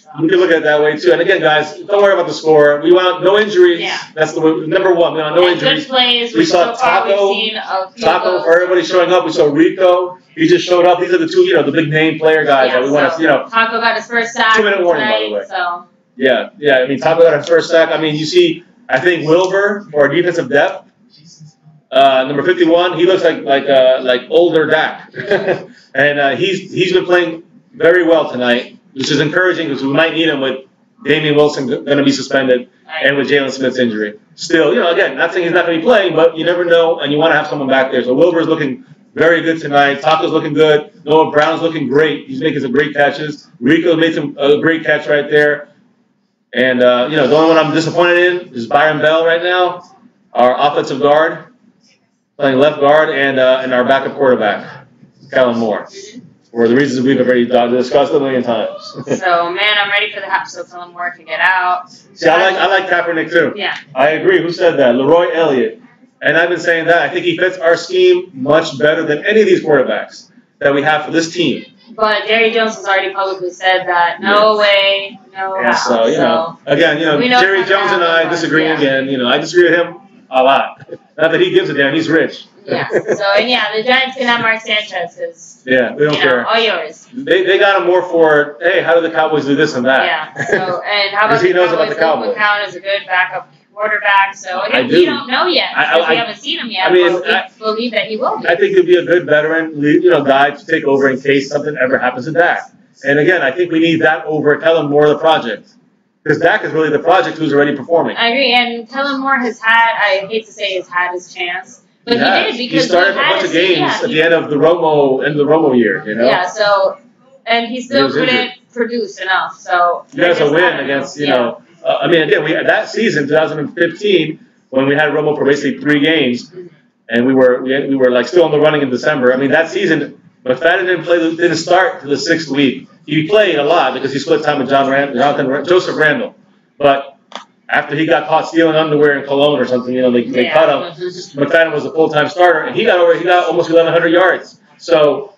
count. You can look at it that way too. And again, guys, don't worry about the score. We want no injuries. Yeah. That's the number one. We want no injuries. Good plays. We saw Taco for everybody showing up. We saw Rico. He just showed up. These are the two, you know, the big name player guys that we want to, you know. Taco got his first sack. 2-minute warning, tonight, by the way. So. Yeah. I mean, Taco got his first sack. I mean, you see, I think Wilbur for our defensive depth, number 51. He looks like older Dak, and he's been playing very well tonight, which is encouraging because we might need him with Damian Wilson going to be suspended and with Jalen Smith's injury. Still, you know, again, not saying he's not going to be playing, but you never know, and you want to have someone back there. So Wilbur's looking very good tonight. Taco's looking good. Noah Brown's looking great. He's making some great catches. Rico made a great catch right there. And, you know, the only one I'm disappointed in is Byron Bell right now, our offensive guard, playing left guard, and our backup quarterback, Kellen Moore, for the reasons we've already discussed a million times. So, man, I'm ready for the half so Kellen Moore can get out. See, I like Kaepernick, too. Yeah. I agree. Who said that? Leroy Elliott. And I've been saying that. I think he fits our scheme much better than any of these quarterbacks that we have for this team. But Jerry Jones has already publicly said that no way, no how. So, you know, again, you know, Jerry Jones and I disagree again. You know, I disagree with him a lot. Not that he gives a damn. He's rich. Yeah. So, and yeah, the Giants can have Mark Sanchez because, we don't care. All yours. They got him more for, hey, how do the Cowboys do this and that? Yeah. So, and how about he knows about the Cowboys. McCown is a good backup quarterback. So, again, we don't know yet because we haven't seen him yet. I mean, but we believe that he will be. I think he'll be a good veteran, you know, guy to take over in case something ever happens to Dak. And again, I think we need that over Kellen Moore, the project. Because Dak is really the project who's already performing. I agree. And Kellen Moore has had, I hate to say he's had his chance. But he did because he started a bunch of games at the end of the Romo year, you know? Yeah, so, and he still couldn't produce enough. So, he has a win against, you know, I mean, again, we had that season, 2015, when we had Romo for basically 3 games, and we were like still in the running in December. I mean, that season, McFadden didn't start to the 6th week. He played a lot because he split time with Joseph Randall. But after he got caught stealing underwear in Cologne or something, you know, they cut him. McFadden was a full-time starter, and he got almost 1,100 yards. So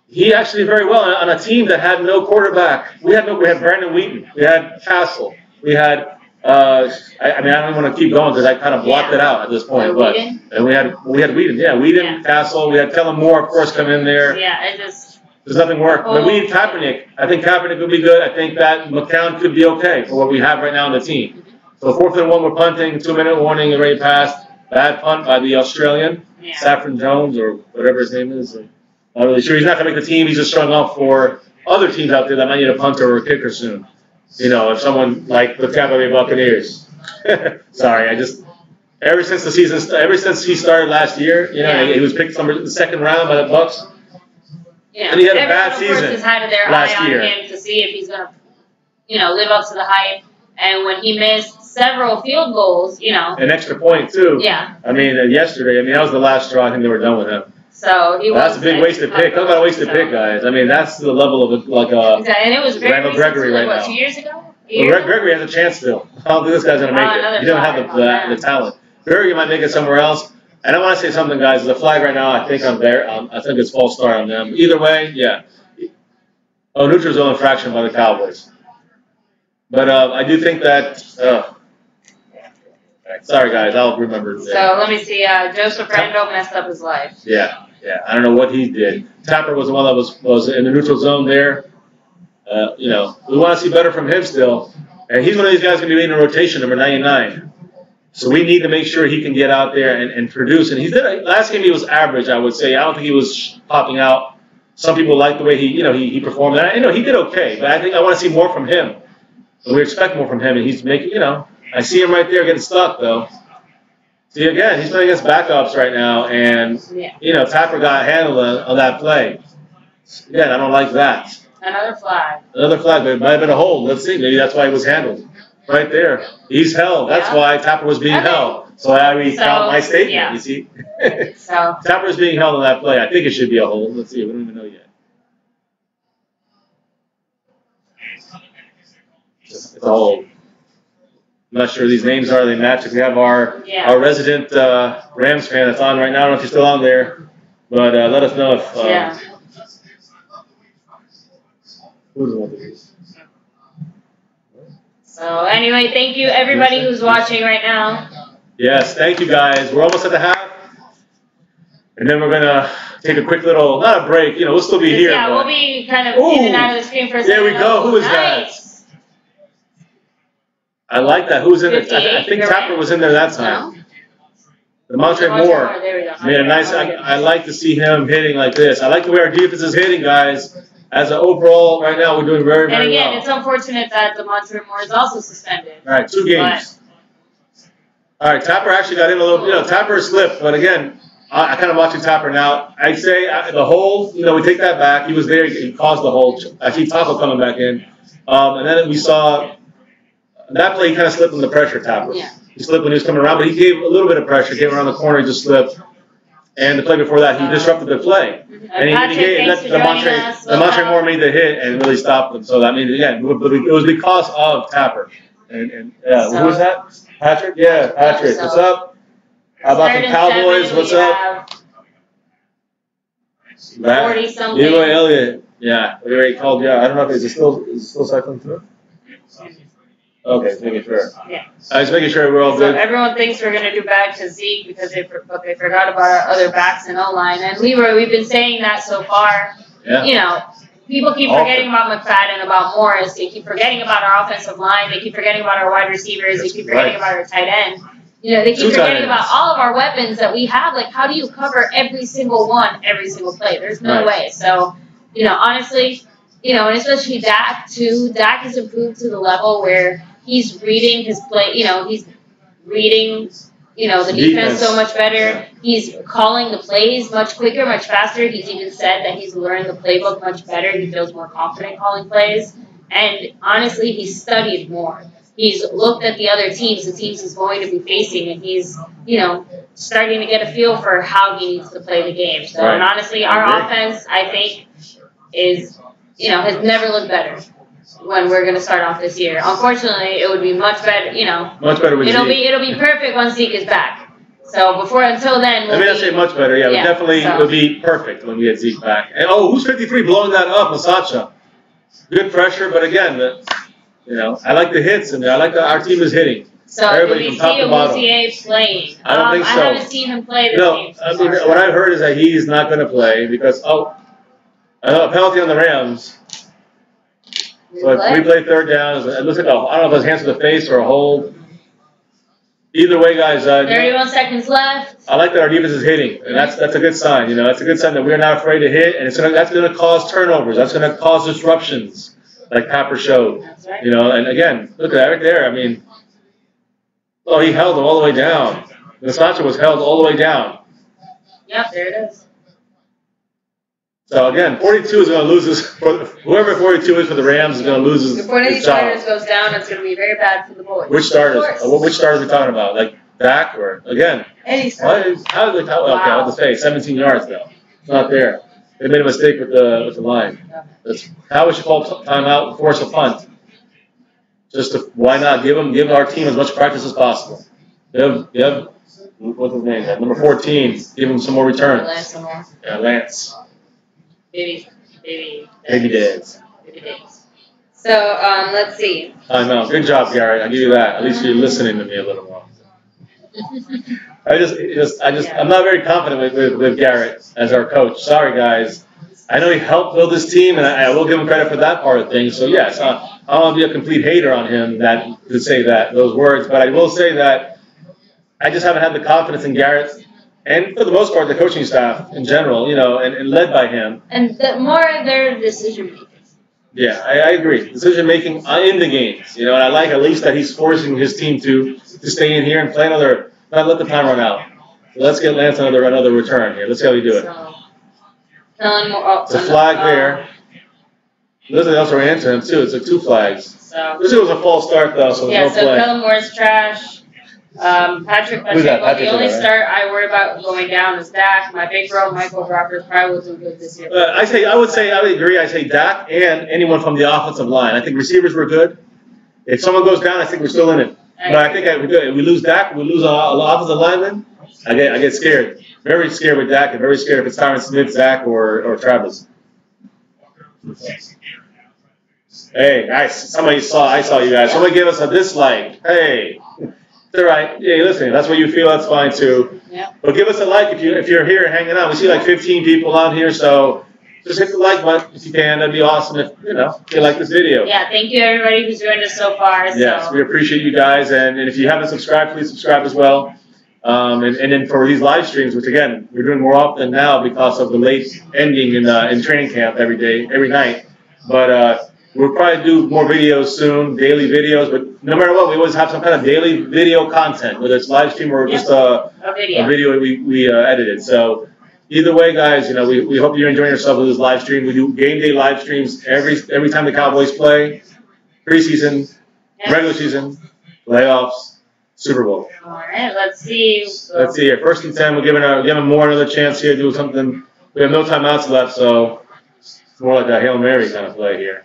he actually did very well on a team that had no quarterback. We had Brandon Wheaton, we had Castle, we had. I mean, I don't even want to keep going because I kind of blocked it out at this point. But and we had Wheaton, Wheaton, Castle. We had Kellen Moore, of course, come in there. Yeah, it just. There's nothing work. But we need Kaepernick. I think Kaepernick would be good. I think that McCown could be okay for what we have right now on the team. So 4th and 1, we're punting. 2-minute warning, already passed. Bad punt by the Australian, Saffron Jones or whatever his name is. I'm not really sure. He's not going to make the team. He's just showing off for other teams out there that might need a punter or a kicker soon. You know, if someone like the Tampa Bay Buccaneers. Sorry, ever since he started last year, you know, he was picked the 2nd round by the Bucs. Yeah, and he had a bad season has had their eye on him to see if he's going to, you know, live up to the hype. And when he missed several field goals, you know. An extra point, too. Yeah. I mean, yesterday, that was the last straw. I think they were done with him. So he was. That's a big wasted pick. Talk about a wasted pick, guys. I mean, that's the level of and it was very Randall Gregory right now. 2 years ago? Gregory has a chance still. I don't think this guy's going to make it. He doesn't have the talent. Berry might make it somewhere else. And I want to say something, guys. The flag right now, I think I'm there. I think it's false start on them. Either way, yeah. Oh, neutral zone infraction by the Cowboys. But I do think that. Sorry, guys. I'll remember. So let me see. Joseph Randall messed up his life. Yeah. I don't know what he did. Tapper was the one that was in the neutral zone there. You know, we want to see better from him still. And he's one of these guys going to be in a rotation, number 99. So we need to make sure he can get out there and produce. And last game he was average, I would say. I don't think he was popping out. Some people like the way he performed. And he did okay, but I want to see more from him. And we expect more from him, and he's making, I see him right there getting stuck though. See again, he's playing against backups right now, and Tapper got handled on that play. Again, I don't like that. Another flag, but it might have been a hold. Let's see, maybe that's why he was handled. Right there. He's held. That's why Tapper was being held. So I recount my statement, you see. So Tapper is being held on that play. I think it should be a hold. Let's see. We don't even know yet. It's a hold. I'm not sure these names are. They match. If we have our resident Rams fan that's on right now, I don't know if he's still on there. But let us know if... who's the one that is? So anyway, thank you everybody who's watching right now. Yes, thank you guys. We're almost at the half. And then we're going to take a quick little, not a break, we'll still be here. Yeah, we'll be kind of in and out of the screen for a second. There we go. Who is that? I like that. Who's in it? I think Tapper was in there that time. The Montre Moore made a nice, I like to see him hitting like this. I like the way our defense is hitting, guys. As an overall, right now, we're doing very, very well. And again, it's unfortunate that Montre Moore is also suspended. All right, 2 games. All right, Tapper actually got in a little, Tapper slipped, but again, I kind of watching Tapper now. I'd say the hold, we take that back. He was there, he caused the hold. I see Taco coming back in. And then we saw that play, he kind of slipped under the pressure, Tapper. Yeah. He slipped when he was coming around, but he gave a little bit of pressure, came around the corner, he just slipped. And the play before that, he disrupted the play. And he gave the Montre Moore made the hit and really stopped him. So, again, it was because of Tapper. And who was that? Patrick? Yeah, Patrick. What's up? How about the Cowboys? What's up? 40-something. Ezekiel Elliott. Yeah, we already called you out. I don't know if it's still cycling through. Okay, just making sure. Yeah. I was making sure we're all good. So everyone thinks we're going to do back to Zeke because they forgot about our other backs and O-line. And Leroy, we've been saying that so far. Yeah. People keep forgetting about McFadden, about Morris. They keep forgetting about our offensive line. They keep forgetting about our wide receivers. They keep forgetting about our tight end. They keep forgetting about all of our weapons that we have. Like, how do you cover every single one, every single play? There's no way. So, honestly, and especially Dak, too. Dak has improved to the level where he's reading his play, he's reading, the defense so much better. He's calling the plays much quicker, much faster. He's even said that he's learned the playbook much better. He feels more confident calling plays. And honestly, he's studied more. He's looked at the other teams, the teams he's going to be facing, and he's, starting to get a feel for how he needs to play the game. So, and honestly, our offense, I think, is, has never looked better when we're going to start off this year. Unfortunately, it would be much better, Much better with Zeke. It'll be perfect once Zeke is back. So until then, I say much better. Yeah, it would be perfect when we get Zeke back. And who's 53 blowing that up, Masacha? Good pressure, but again, I like the hits and I like that our team is hitting. So everybody do we from top see to bottom. Awuzie playing? I don't think so. I haven't seen him play this game so far. What I've heard is that he's not going to play because a penalty on the Rams. But we play third down. It looks like I don't know if it was hands to the face or a hold. Either way, guys. 31 seconds left. I like that our defense is hitting, and that's a good sign. That's a good sign that we're not afraid to hit, and that's going to cause turnovers. That's going to cause disruptions, like Tapper showed. That's right. And again, look at that right there. He held him all the way down. Nasacha was held all the way down. Yep, there it is. So again, 42 is going to lose this. Whoever 42 is for the Rams is going to lose his job. If one of these starters goes down, it's going to be very bad for the boys. Which starters? Which starters are we talking about? Like Dak or again? Any starters. How did they tell? Okay, I have to say 17 yards though. It's not there. They made a mistake with the line. How we should call timeout, force a punt. Why not give our team as much practice as possible? Yep. What's his name? Number 14. Give him some more returns. Lance some more. Yeah, Lance. Baby dads. So, let's see. I know. Good job, Garrett. I'll give you that. At least you're listening to me a little more. I'm not very confident with Garrett as our coach. Sorry, guys. I know he helped build this team, and I will give him credit for that part of things. So, yes, I don't want to be a complete hater on him to say those words, but I will say that I just haven't had the confidence in Garrett, and for the most part, the coaching staff in general, and led by him. And more their decision making. Yeah, I agree. Decision making in the games, and I like at least that he's forcing his team to stay in here and play another. Not let the time run out. So let's get Lance another return here. Let's see how we do it. It's a flag there. There's also ran into him too. It's like 2 flags. So this was a false start though, so no play. Kellen Moore's trash. Patrick Pacheco, the only start I worry about going down is Dak. My big bro, Michael Rockers, probably wasn't good this year. I would agree. I say Dak and anyone from the offensive line. I think receivers were good. If someone goes down, I think we're still in it. But I think if we lose Dak, we lose an offensive lineman. I get scared. Very scared with Dak, and very scared if it's Tyron Smith, Zach, or Travis. Hey, guys, I saw you guys. Somebody give us a dislike. Hey. All right. Yeah, listen, that's what you feel. That's fine too. Yeah. But give us a like if you're here hanging out. We see like 15 people out here, so just hit the like button if you can. That'd be awesome if you like this video. Yeah. Thank you everybody who's joined us so far. Yes, we appreciate you guys, and if you haven't subscribed, please subscribe as well. And then for these live streams, which again we're doing more often now because of the late ending in training camp every night. But we'll probably do more videos soon, daily videos. But no matter what, we always have some kind of daily video content, whether it's live stream or just a video we edited. So either way, guys, we hope you're enjoying yourself with this live stream. We do game day live streams every time the Cowboys play, preseason, regular season, playoffs, Super Bowl. All right, let's see. Let's see here. 1st and 10. We're giving Moore another chance here to do something. We have no timeouts left, so it's more like a Hail Mary kind of play here.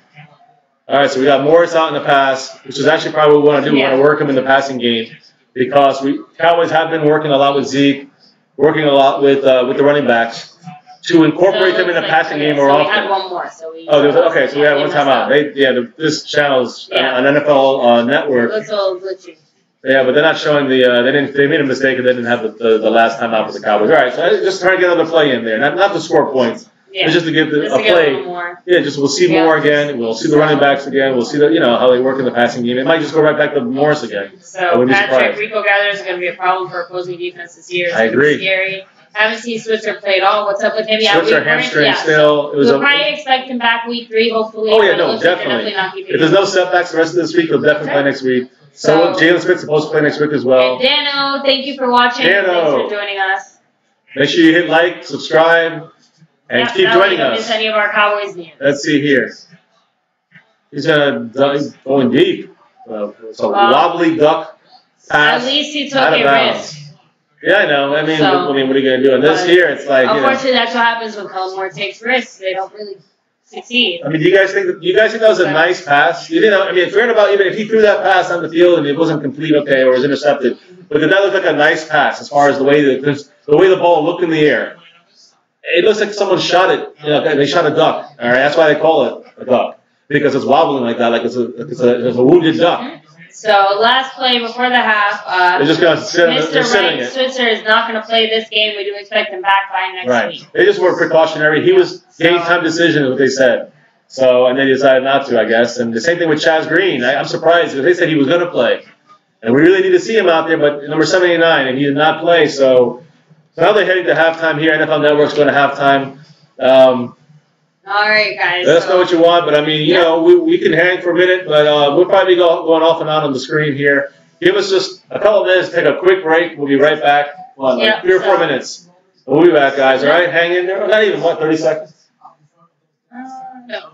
All right, so we got Morris out in the pass, which is actually probably what we want to do. We want to work him in the passing game because Cowboys have been working a lot with Zeke, working a lot with the running backs to incorporate them in the passing game more often. We had one more. So we had one time out. This channel's on NFL Network. Looks all glitchy. Yeah, but they're not showing they made a mistake and they didn't have the last time out for the Cowboys. All right, so just trying to get another play in there, not to score points. Yeah. But just to give a play. More. Yeah, we'll see more again. We'll see the running backs again. We'll see how they work in the passing game. It might just go right back to Morris again. So Patrick Rico Gathers is going to be a problem for opposing defense this year. I agree. Scary. Haven't seen Switzer play at all. What's up with him? Switzer hamstring still. We'll probably expect him back week 3, hopefully. Oh yeah, no, definitely. If there's no setbacks the rest of this week, he'll definitely play next week. So Jalen Smith's supposed to play next week as well. And Dano, thank you for watching. Dano. Thanks for joining us. Make sure you hit like, subscribe. And keep joining us. Miss any of our Cowboys news. Let's see here. He's going deep. It's a wobbly duck pass. At least he took a risk. Yeah, I know. I mean, what are you going to do? And this here, it's like. Unfortunately, that's what happens when Kellen Moore takes risks. They don't really succeed. I mean, do you guys think that was a nice pass? You didn't. I mean, forget about even if he threw that pass on the field and it wasn't complete, okay, or was intercepted. But did that look like a nice pass as far as the way the ball looked in the air? It looks like someone shot it. They shot a duck. All right, that's why they call it a duck because it's wobbling like that, like it's a wounded duck. So last play before the half, Mr. Wright Switzer is not going to play this game. We do expect him back by next week. They just were precautionary. He was game time decision, is what they said. So and they decided not to, I guess. And the same thing with Chaz Green. I'm surprised because they said he was going to play, and we really need to see him out there. But number 79, and he did not play. So now they're heading to halftime here. NFL Network's going to halftime. All right, guys. Let us know what you want, but I mean, we can hang for a minute, but we'll probably be going off and on the screen here. Give us just a couple of minutes, take a quick break. We'll be right back. Like 3 or 4 minutes. We'll be back, guys. All right, hang in there. Not even 30 seconds. No.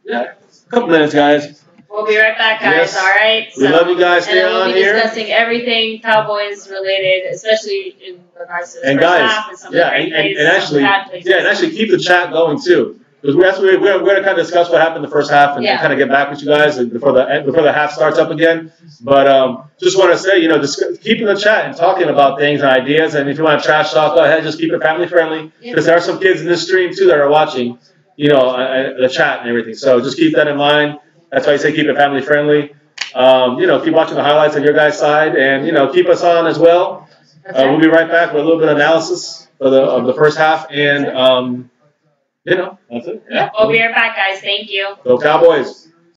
Yeah, a couple minutes, guys. We'll be right back, guys. Yes. All right. We love you guys. Stay on here. We'll be discussing everything Cowboys related, especially in regards to the and first guys, half and some of the great plays, and actually keep the chat going too. Because we're going to kind of discuss what happened in the first half and kind of get back with you guys before the half starts up again. But just want to say, you know, just keep in the chat and talking about things and ideas. And if you want to trash talk, go ahead. Just keep it family friendly. Because there are some kids in this stream too that are watching, you know, the chat and everything. So just keep that in mind. That's why I say keep it family friendly. You know, keep watching the highlights on your guys' side, and you know, keep us on as well. We'll be right back with a little bit of analysis of the first half, and you know, that's it. Yeah, we'll be right back, guys. Thank you. Go Cowboys.